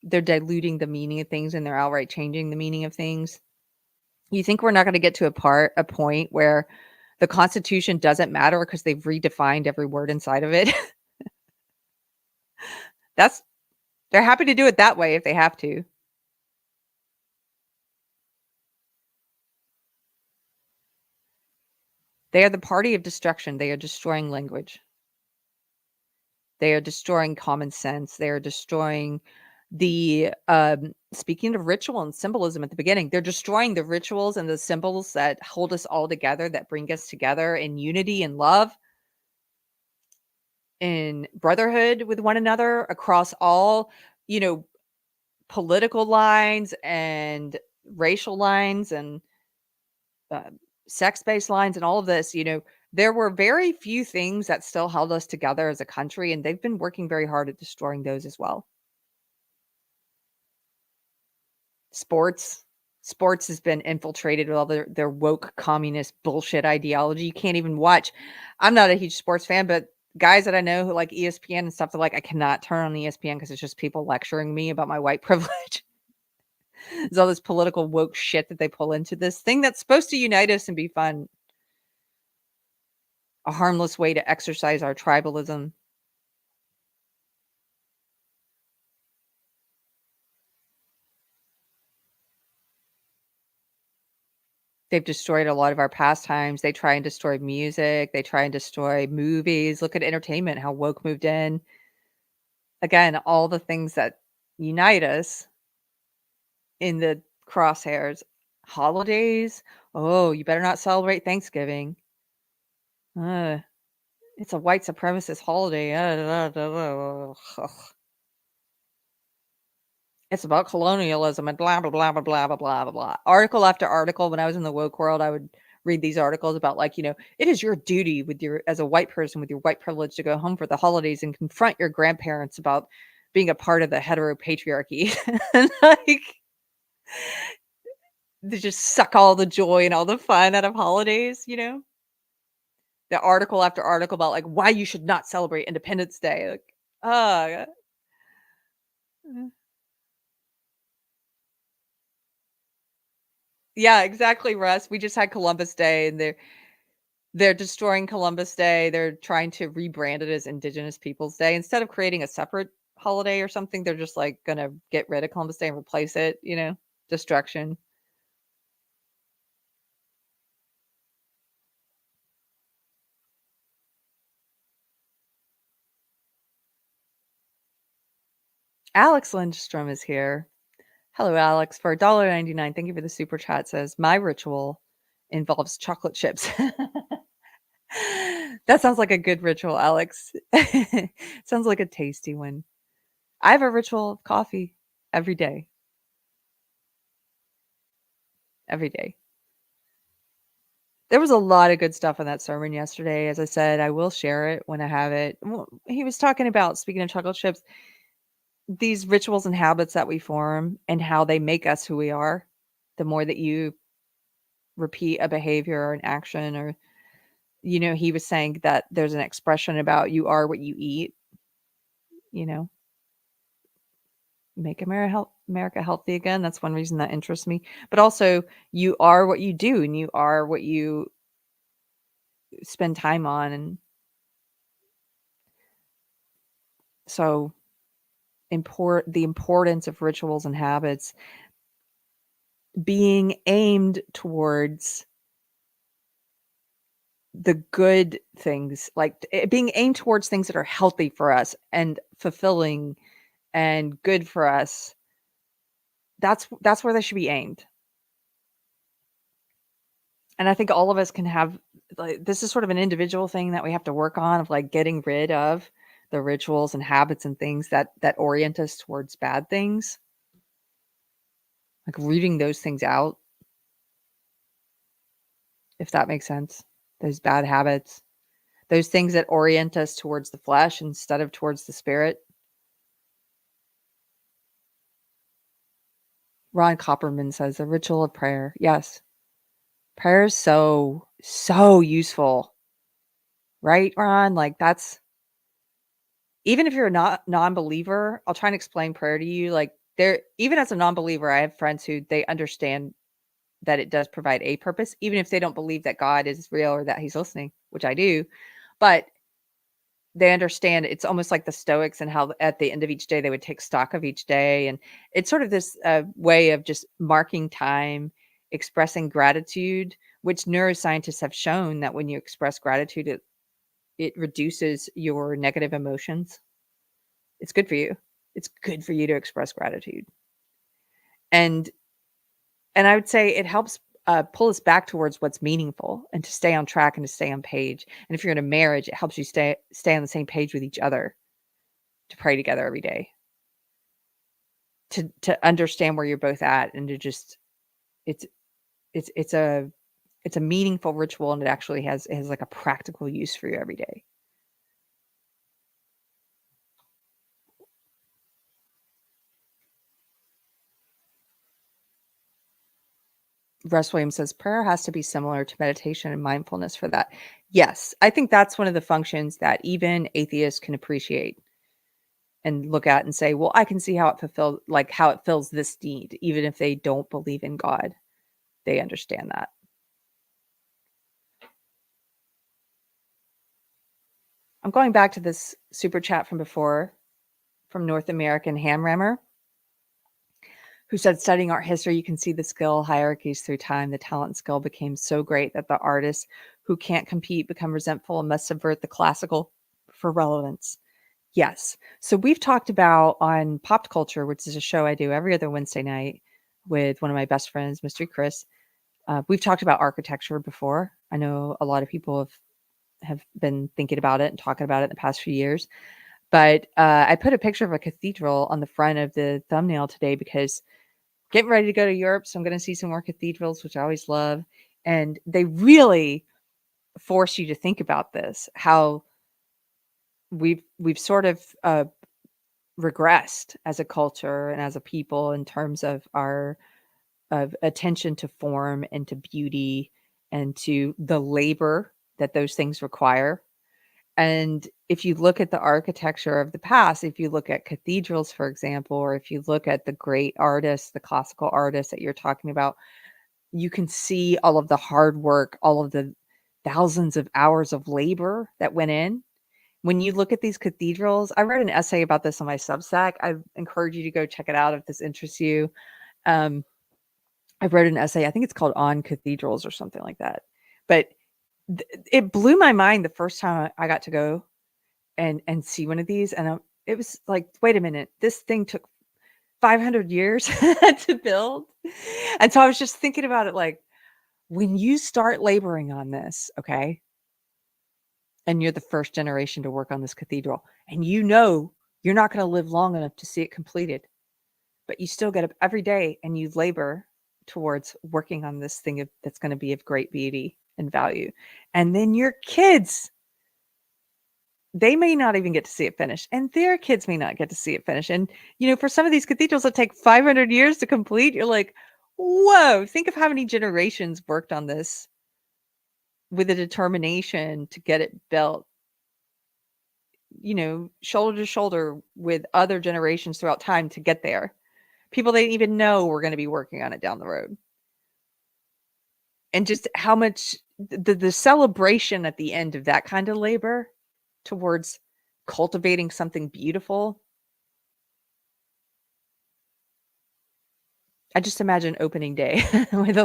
They're diluting the meaning of things and they're outright changing the meaning of things. You think we're not going to get to a point where the Constitution doesn't matter because they've redefined every word inside of it? They're happy to do it that way if they have to. They are the party of destruction. They are destroying language. They are destroying common sense. They are destroying the, speaking of ritual and symbolism at the beginning, they're destroying the rituals and the symbols that hold us all together, that bring us together in unity and love. in brotherhood with one another across all, political lines and racial lines and sex-based lines and all of this. There were very few things that still held us together as a country, and they've been working very hard at destroying those as well. Sports has been infiltrated with all their woke communist bullshit ideology. You can't even watch. I'm not a huge sports fan, but guys that I know who like ESPN and stuff, they're like, I cannot turn on ESPN because it's just people lecturing me about my white privilege. There's all this political woke shit that they pull into this thing that's supposed to unite us and be fun. A harmless way to exercise our tribalism. They've destroyed a lot of our pastimes. They try and destroy music. They try and destroy movies. Look at entertainment, how woke moved in. Again, all the things that unite us in the crosshairs. Holidays. Oh, you better not celebrate Thanksgiving. It's a white supremacist holiday. It's about colonialism and blah, blah, blah, blah, blah, blah, blah, blah, blah. Article after article. When I was in the woke world, I would read these articles about it is your duty as a white person with your white privilege to go home for the holidays and confront your grandparents about being a part of the heteropatriarchy. And they just suck all the joy and all the fun out of holidays, The article after article about why you should not celebrate Independence Day. Uh, yeah, exactly, Russ. We just had Columbus Day, and they're destroying Columbus Day. They're trying to rebrand it as Indigenous Peoples Day instead of creating a separate holiday or something. They're just gonna get rid of Columbus Day and replace it. Destruction. Alex Lindstrom is here. Hello, Alex. For $1.99, thank you for the super chat. Says my ritual involves chocolate chips. That sounds like a good ritual, Alex. Sounds like a tasty one. I have a ritual of coffee every day. Every day. There was a lot of good stuff in that sermon yesterday. As I said, I will share it when I have it. He was talking about, speaking of chocolate chips, these rituals and habits that we form and how they make us who we are. The more that you repeat a behavior or an action, or, he was saying that there's an expression about you are what you eat, make America healthy again. That's one reason that interests me. But also, you are what you do, and you are what you spend time on. And so the importance of rituals and habits being aimed towards the good things, being aimed towards things that are healthy for us and fulfilling and good for us. That's where they should be aimed. And I think all of us can have, this is sort of an individual thing that we have to work on, of getting rid of the rituals and habits and things that orient us towards bad things. Rooting those things out, if that makes sense. Those bad habits, those things that orient us towards the flesh instead of towards the spirit. Ron Copperman says, a ritual of prayer. Yes. Prayer is so, so useful. Right, Ron? That's, even if you're a non-believer, I'll try and explain prayer to you. Even as a non-believer, I have friends who they understand that it does provide a purpose, even if they don't believe that God is real or that he's listening, which I do. But they understand it's almost like the Stoics, and how at the end of each day they would take stock of each day. And it's sort of this way of just marking time, expressing gratitude, which neuroscientists have shown that when you express gratitude, it reduces your negative emotions. It's good for you. It's good for you to express gratitude. And I would say it helps pull us back towards what's meaningful and to stay on track and to stay on page. And if you're in a marriage, it helps you stay on the same page with each other, to pray together every day, to understand where you're both at, and to just it's a meaningful ritual, and it actually has like a practical use for you every day. Russ Williams says prayer has to be similar to meditation and mindfulness for that. Yes, I think that's one of the functions that even atheists can appreciate and look at and say, well, I can see how it fills this need, even if they don't believe in God. They understand that. I'm going back to this super chat from before, from North American Hamrammer, who said, studying art history, you can see the skill hierarchies through time. The talent and skill became so great that the artists who can't compete become resentful and must subvert the classical for relevance. Yes. So we've talked about on Pop Culture, which is a show I do every other Wednesday night with one of my best friends, Mr. Chris. We've talked about architecture before. I know a lot of people have been thinking about it and talking about it in the past few years. But I put a picture of a cathedral on the front of the thumbnail today because getting ready to go to Europe, so I'm going to see some more cathedrals, which I always love. And they really force you to think about this, how we've sort of regressed as a culture and as a people in terms of our attention to form and to beauty and to the labor that those things require. And if you look at the architecture of the past, if you look at cathedrals, for example, or if you look at the great artists, the classical artists that you're talking about, you can see all of the hard work, all of the thousands of hours of labor that went in. When you look at these cathedrals, I wrote an essay about this on my Substack. I encourage you to go check it out if this interests you. I wrote an essay, I think it's called On Cathedrals or something like that. But it blew my mind the first time I got to go and see one of these. And it was like, wait a minute, this thing took 500 years to build. And so I was just thinking about it like, when you start laboring on this, okay, and you're the first generation to work on this cathedral, and you know you're not going to live long enough to see it completed, but you still get up every day and you labor towards working on this thing that's going to be of great beauty and value. And then your kids, they may not even get to see it finished, and their kids may not get to see it finished. And, for some of these cathedrals that take 500 years to complete, you're like, whoa, think of how many generations worked on this with a determination to get it built, shoulder to shoulder with other generations throughout time to get there. People they didn't even know were going to be working on it down the road. And just how much the celebration at the end of that kind of labor towards cultivating something beautiful. I just imagine opening day with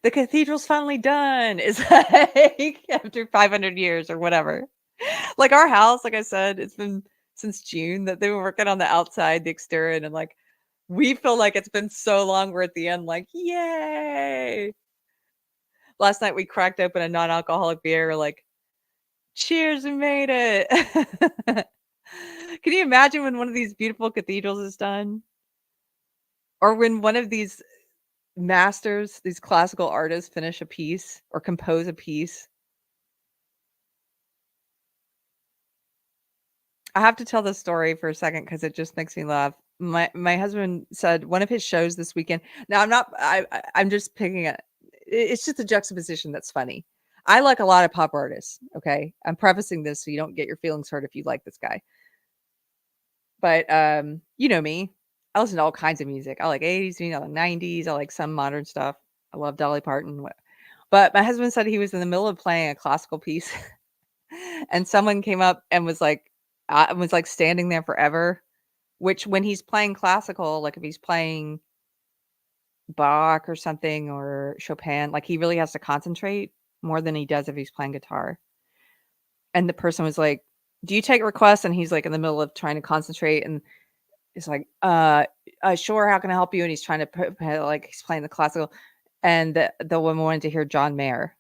the cathedral's finally done. Is like after 500 years or whatever. Like our house, like I said, it's been since June that they were working on the outside, the exterior, and we feel like it's been so long. We're at the end, like, yay. Last night we cracked open a non-alcoholic beer, like, cheers, we made it. Can you imagine when one of these beautiful cathedrals is done? Or when one of these masters, these classical artists finish a piece or compose a piece? I have to tell this story for a second because it just makes me laugh. My husband said one of his shows this weekend. Now I'm just picking it. It's just a juxtaposition that's funny. I like a lot of pop artists. Okay. I'm prefacing this so you don't get your feelings hurt if you like this guy. But you know me. I listen to all kinds of music. I like 80s, I like 90s, I like some modern stuff. I love Dolly Parton. But my husband said he was in the middle of playing a classical piece and someone came up and was like standing there forever, which when he's playing classical, like if he's playing Bach or something or Chopin, like he really has to concentrate more than he does if he's playing guitar. And the person was like, do you take requests? And he's like in the middle of trying to concentrate and it's like, sure, how can I help you? And he's trying to put, like he's playing the classical and the woman wanted to hear John Mayer.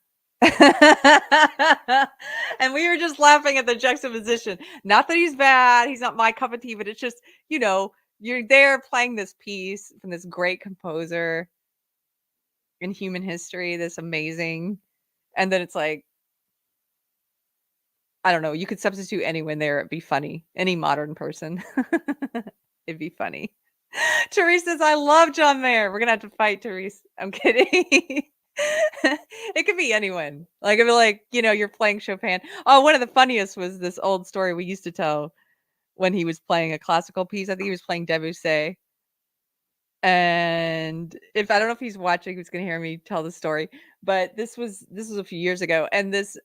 And we were just laughing at the juxtaposition. Not that he's bad, he's not my cup of tea, but it's just, you're there playing this piece from this great composer in human history, this amazing, and then it's like, I don't know, you could substitute anyone there, it'd be funny. Any modern person. It'd be funny. Therese says, I love John Mayer. We're gonna have to fight, Therese. I'm kidding. It could be anyone. Like, it'd be like, you're playing Chopin. Oh, one of the funniest was this old story we used to tell when he was playing a classical piece. I think he was playing Debussy. And if I don't know if he's watching, he's gonna hear me tell the story. But this was a few years ago, and this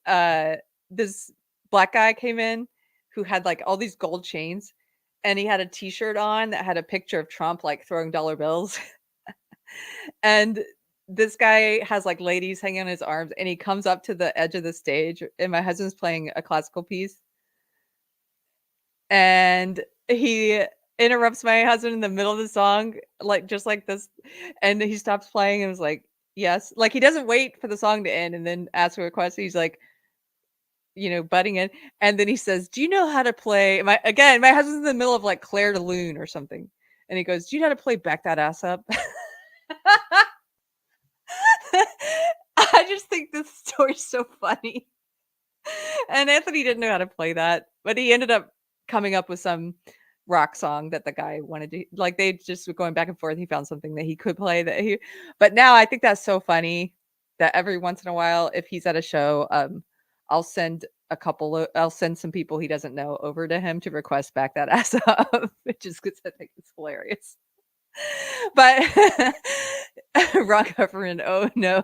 black guy came in who had like all these gold chains, and he had a t-shirt on that had a picture of Trump like throwing dollar bills. And this guy has like ladies hanging on his arms, and he comes up to the edge of the stage, and my husband's playing a classical piece, and he interrupts my husband in the middle of the song, like just like this, and he stops playing and was like, yes, like he doesn't wait for the song to end and then ask for a question. He's like, butting in, and then he says, do you know how to play my husband's in the middle of like Claire de Lune or something, and he goes, do you know how to play Back That Ass Up? I just think this story's so funny. And Anthony didn't know how to play that, but he ended up coming up with some rock song that the guy wanted to, like, they just were going back and forth. He found something that he could play but now I think that's so funny that every once in a while, if he's at a show, I'll send I'll send some people he doesn't know over to him to request Back That Ass Up, just because I think it's hilarious. But wrong government. Oh no.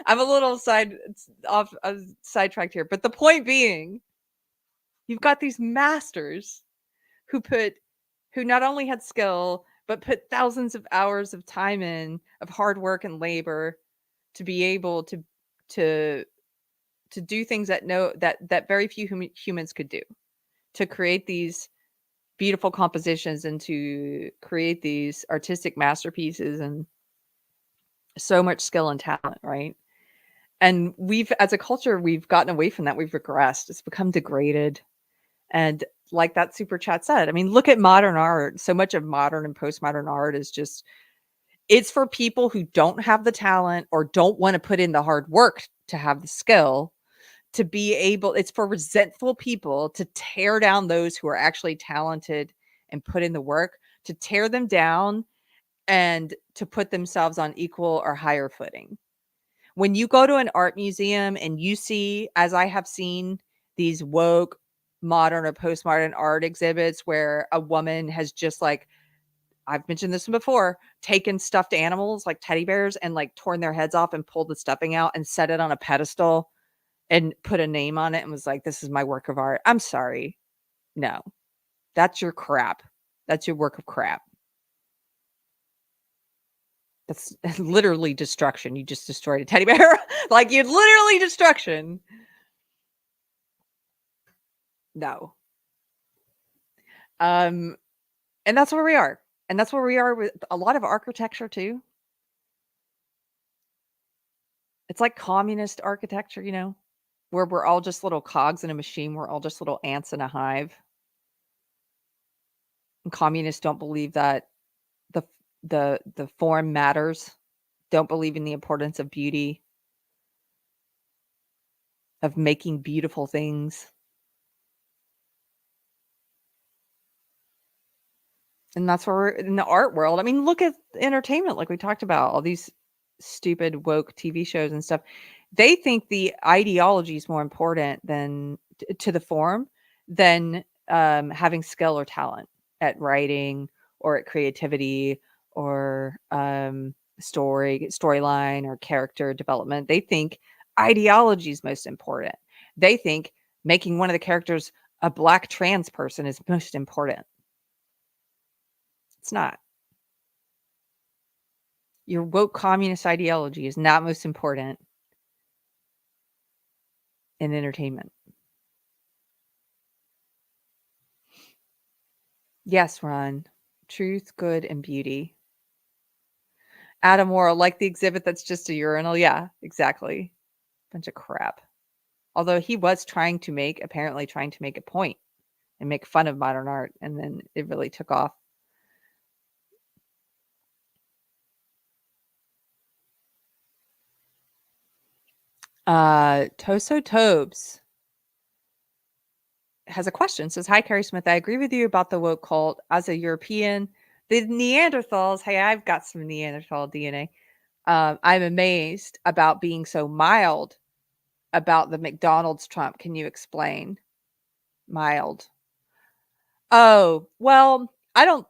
I'm a little sidetracked here. But the point being, you've got these masters who not only had skill, but put thousands of hours of time in, of hard work and labor, to be able to do things that very few humans could do, to create these beautiful compositions and to create these artistic masterpieces, and so much skill and talent, right? And as a culture, we've gotten away from that. We've regressed. It's become degraded. And like that super chat said, I mean, look at modern art. So much of modern and postmodern art is just, it's for people who don't have the talent or don't want to put in the hard work to have the skill to be able, it's for resentful people to tear down those who are actually talented and put in the work, to tear them down and to put themselves on equal or higher footing. When you go to an art museum and you see, as I have seen, these woke modern or postmodern art exhibits where a woman has just, like, I've mentioned this before, taken stuffed animals like teddy bears and like torn their heads off and pulled the stuffing out and set it on a pedestal and put a name on it and was like, this is my work of art. I'm sorry. No, that's your crap. That's your work of crap. That's literally destruction. You just destroyed a teddy bear. Like, you're literally destruction. No. And that's where we are. And that's where we are with a lot of architecture too. It's like communist architecture, where we're all just little cogs in a machine. We're all just little ants in a hive. And communists don't believe that the form matters. Don't believe in the importance of beauty, of making beautiful things. And that's where we're in the art world. I mean, look at entertainment, like we talked about, all these stupid woke TV shows and stuff. They think the ideology is more important than to the form than having skill or talent at writing or at creativity or storyline or character development. They think ideology is most important. They think making one of the characters a black trans person is most important. It's not. Your woke communist ideology is not most important in entertainment. Yes, Ron. Truth, good, and beauty. Adam Worrell, like the exhibit that's just a urinal. Yeah, exactly. Bunch of crap. Although he was apparently trying to make a point and make fun of modern art, and then it really took off. Toso Tobes has a question. Says, "Hi, Keri Smith. I agree with you about the woke cult. As a European, the Neanderthals. Hey, I've got some Neanderthal DNA. I'm amazed about being so mild about the McDonald's Trump. Can you explain? Mild. Oh, well, I don't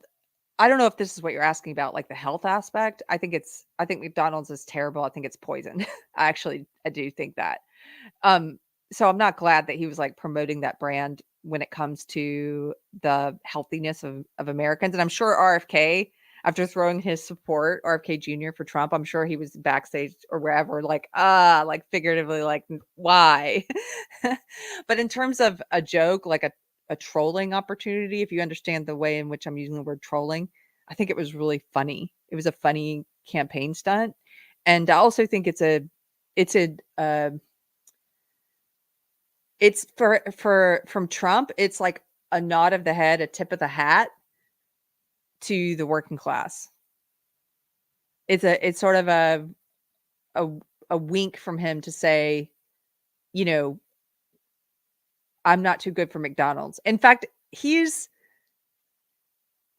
know if this is what you're asking about, like the health aspect. I think McDonald's is terrible. I think it's poison. I do think that. Um, so I'm not glad that he was like promoting that brand when it comes to the healthiness of Americans. And I'm sure RFK, after throwing his support, RFK Jr. for Trump, I'm sure he was backstage or wherever, like figuratively, like, why? But in terms of a joke, like a trolling opportunity, if you understand the way in which I'm using the word trolling, I think it was really funny. It was a funny campaign stunt. And I also think it's for from Trump, it's like a nod of the head, a tip of the hat to the working class. It's sort of a a wink from him to say, you know, I'm not too good for McDonald's. In fact,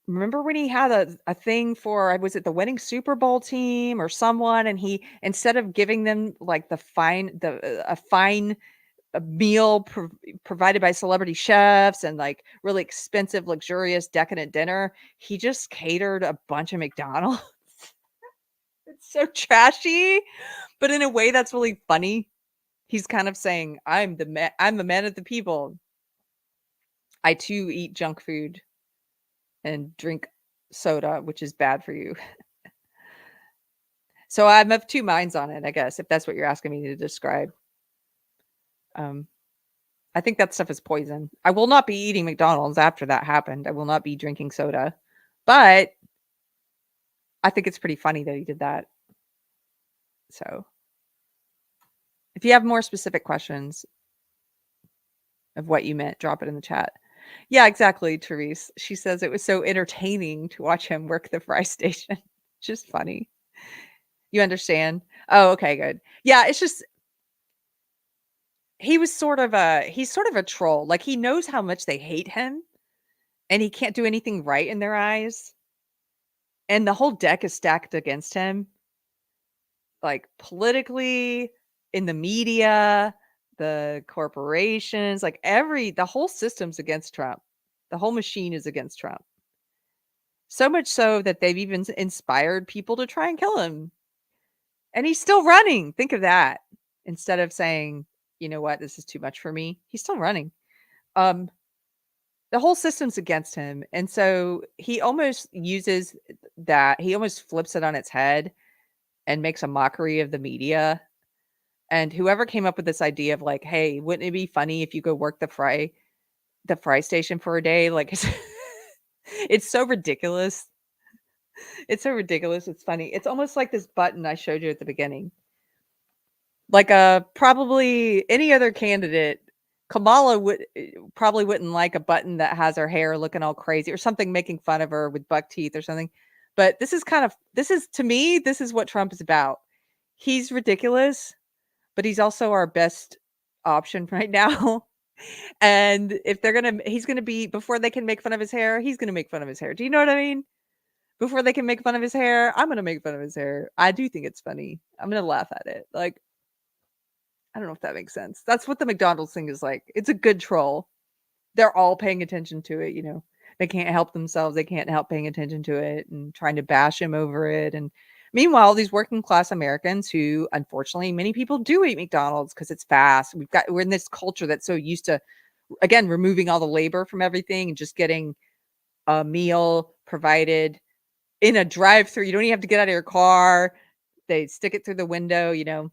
remember when he had a thing for, was it the winning Super Bowl team or someone, and he, instead of giving them like a fine a meal provided by celebrity chefs and like really expensive, luxurious, decadent dinner, he just catered a bunch of McDonald's. It's so trashy, but in a way that's really funny. He's kind of saying, I'm the man of the people. I too eat junk food and drink soda, which is bad for you. So I'm of two minds on it, I guess, if that's what you're asking me to describe. I think that stuff is poison. I will not be eating McDonald's after that happened. I will not be drinking soda. But I think it's pretty funny that he did that. So if you have more specific questions of what you meant, drop it in the chat. Yeah, exactly, Therese. She says it was so entertaining to watch him work the fry station. Just funny. You understand? Oh, okay, good. Yeah, it's just he's sort of a troll. Like, he knows how much they hate him and he can't do anything right in their eyes. And the whole deck is stacked against him, like politically, in the media, the corporations, like the whole system's against Trump. The whole machine is against Trump. So much so that they've even inspired people to try and kill him. And he's still running. Think of that. Instead of saying, you know what, this is too much for me, he's still running. The whole system's against him. And so he almost flips it on its head and makes a mockery of the media. And whoever came up with this idea of like, hey, wouldn't it be funny if you go work the fry station for a day? Like, it's so ridiculous. It's so ridiculous. It's funny. It's almost like this button I showed you at the beginning. Like probably any other candidate, Kamala probably wouldn't like a button that has her hair looking all crazy or something making fun of her with buck teeth or something. But this is to me, this is what Trump is about. He's ridiculous, but he's also our best option right now. And if he's gonna be, before they can make fun of his hair, he's gonna make fun of his hair. Do you know what I mean? Before they can make fun of his hair, I'm gonna make fun of his hair. I do think it's funny. I'm gonna laugh at it. Like, I don't know if that makes sense. That's what the McDonald's thing is like. It's a good troll. They're all paying attention to it, you know. They can't help themselves. They can't help paying attention to it and trying to bash him over it. And meanwhile, these working class Americans who, unfortunately, many people do eat McDonald's because it's fast. We're in this culture that's so used to, again, removing all the labor from everything and just getting a meal provided in a drive-through. You don't even have to get out of your car. They stick it through the window, you know.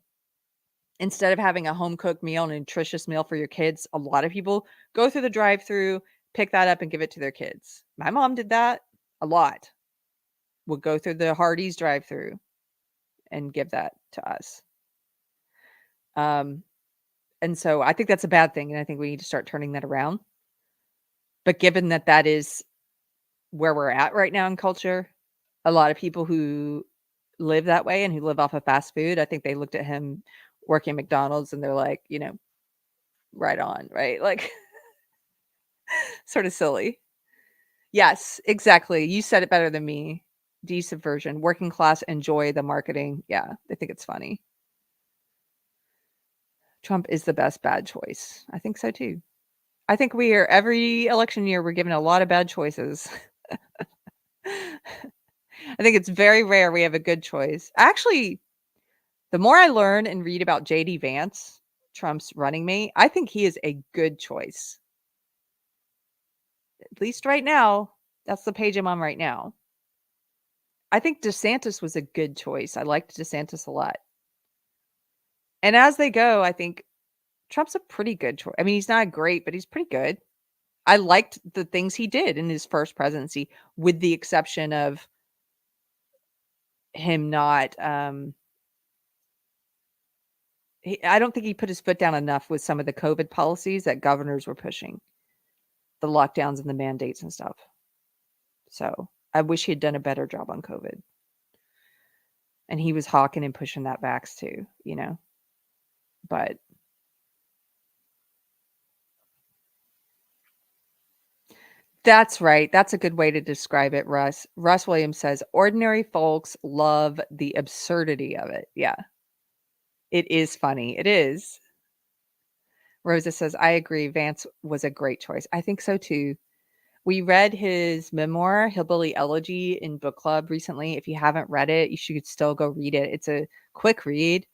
Instead of having a home-cooked meal, a nutritious meal for your kids, a lot of people go through the drive-through, pick that up, and give it to their kids. My mom did that a lot. Would go through the Hardee's drive-through and give that to us. And so I think that's a bad thing, and I think we need to start turning that around. But given that that is where we're at right now in culture, a lot of people who live that way and who live off of fast food, I think they looked at him working at McDonald's and they're like, right on, right? Like, sort of silly. Yes, exactly. You said it better than me. Desubversion, working class enjoy the marketing. Yeah, they think it's funny. Trump is the best bad choice. I think so too. I think every election year, we're given a lot of bad choices. I think it's very rare we have a good choice. Actually, the more I learn and read about JD Vance, Trump's running mate, I think he is a good choice. At least right now, that's the page I'm on right now. I think DeSantis was a good choice. I liked DeSantis a lot. And as they go, I think Trump's a pretty good choice. I mean, he's not great, but he's pretty good. I liked the things he did in his first presidency, with the exception of him not I don't think he put his foot down enough with some of the COVID policies that governors were pushing, the lockdowns and the mandates and stuff. So I wish he had done a better job on COVID. And he was hawking and pushing that vax too, but that's right. That's a good way to describe it, Russ. Russ Williams says, ordinary folks love the absurdity of it. Yeah. It is funny. It is. Rosa says, I agree. Vance was a great choice. I think so too. We read his memoir, Hillbilly Elegy, in book club recently. If you haven't read it, you should still go read it. It's a quick read.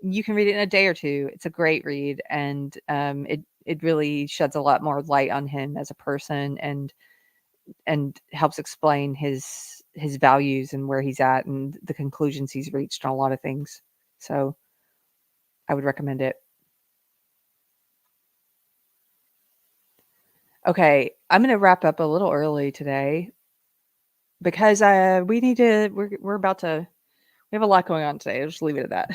You can read it in a day or two. It's a great read. And it really sheds a lot more light on him as a person and helps explain his values and where he's at and the conclusions he's reached on a lot of things. So I would recommend it. Okay, I'm going to wrap up a little early today because we're about to, we have a lot going on today. I'll just leave it at that.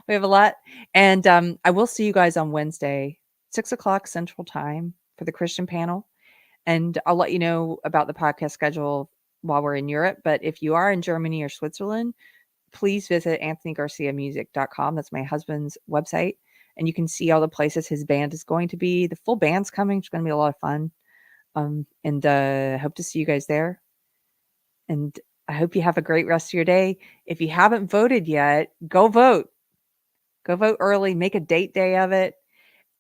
We have a lot. And I will see you guys on Wednesday, 6:00 Central Time for the Christian panel. And I'll let you know about the podcast schedule while we're in Europe. But if you are in Germany or Switzerland, please visit anthonygarciamusic.com. That's my husband's website. And you can see all the places his band is going to be. The full band's coming. It's going to be a lot of fun. And hope to see you guys there. And I hope you have a great rest of your day. If you haven't voted yet, go vote. Go vote early. Make a date day of it.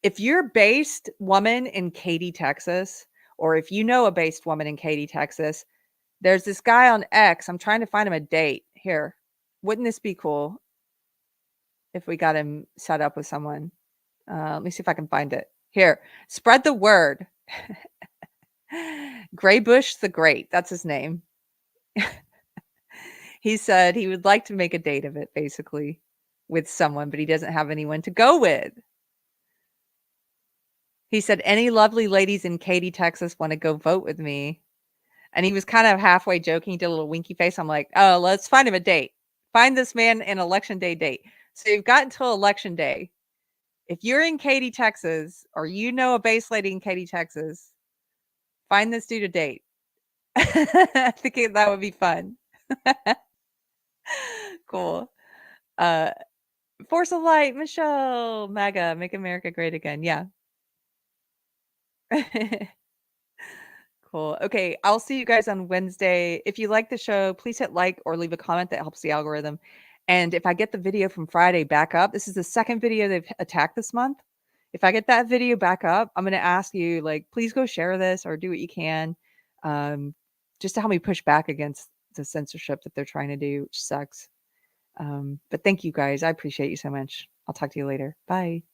If you're a based woman in Katy, Texas, or if you know a based woman in Katy, Texas, there's this guy on X. I'm trying to find him a date. Here. Wouldn't this be cool if we got him set up with someone? Let me see if I can find it. Here. Spread the word. Graybush the Great. That's his name. He said he would like to make a date of it, basically, with someone, but he doesn't have anyone to go with. He said, any lovely ladies in Katy, Texas want to go vote with me? And he was kind of halfway joking, did a little winky face. I'm like, oh, let's find him a date. Find this man an election day date. So you've got until election day. If you're in Katy, Texas, or you know a base lady in Katy, Texas, find this dude a date. I think that would be fun. Cool. Force of Light, Michelle, MAGA, Make America Great Again. Yeah. Cool. Okay, I'll see you guys on Wednesday. If you like the show, please hit like or leave a comment. That helps the algorithm. And if I get the video from Friday back up, this is the second video they've attacked this month. If I get that video back up, I'm going to ask you, please go share this or do what you can, just to help me push back against the censorship that they're trying to do, which sucks. But thank you guys. I appreciate you so much. I'll talk to you later. Bye.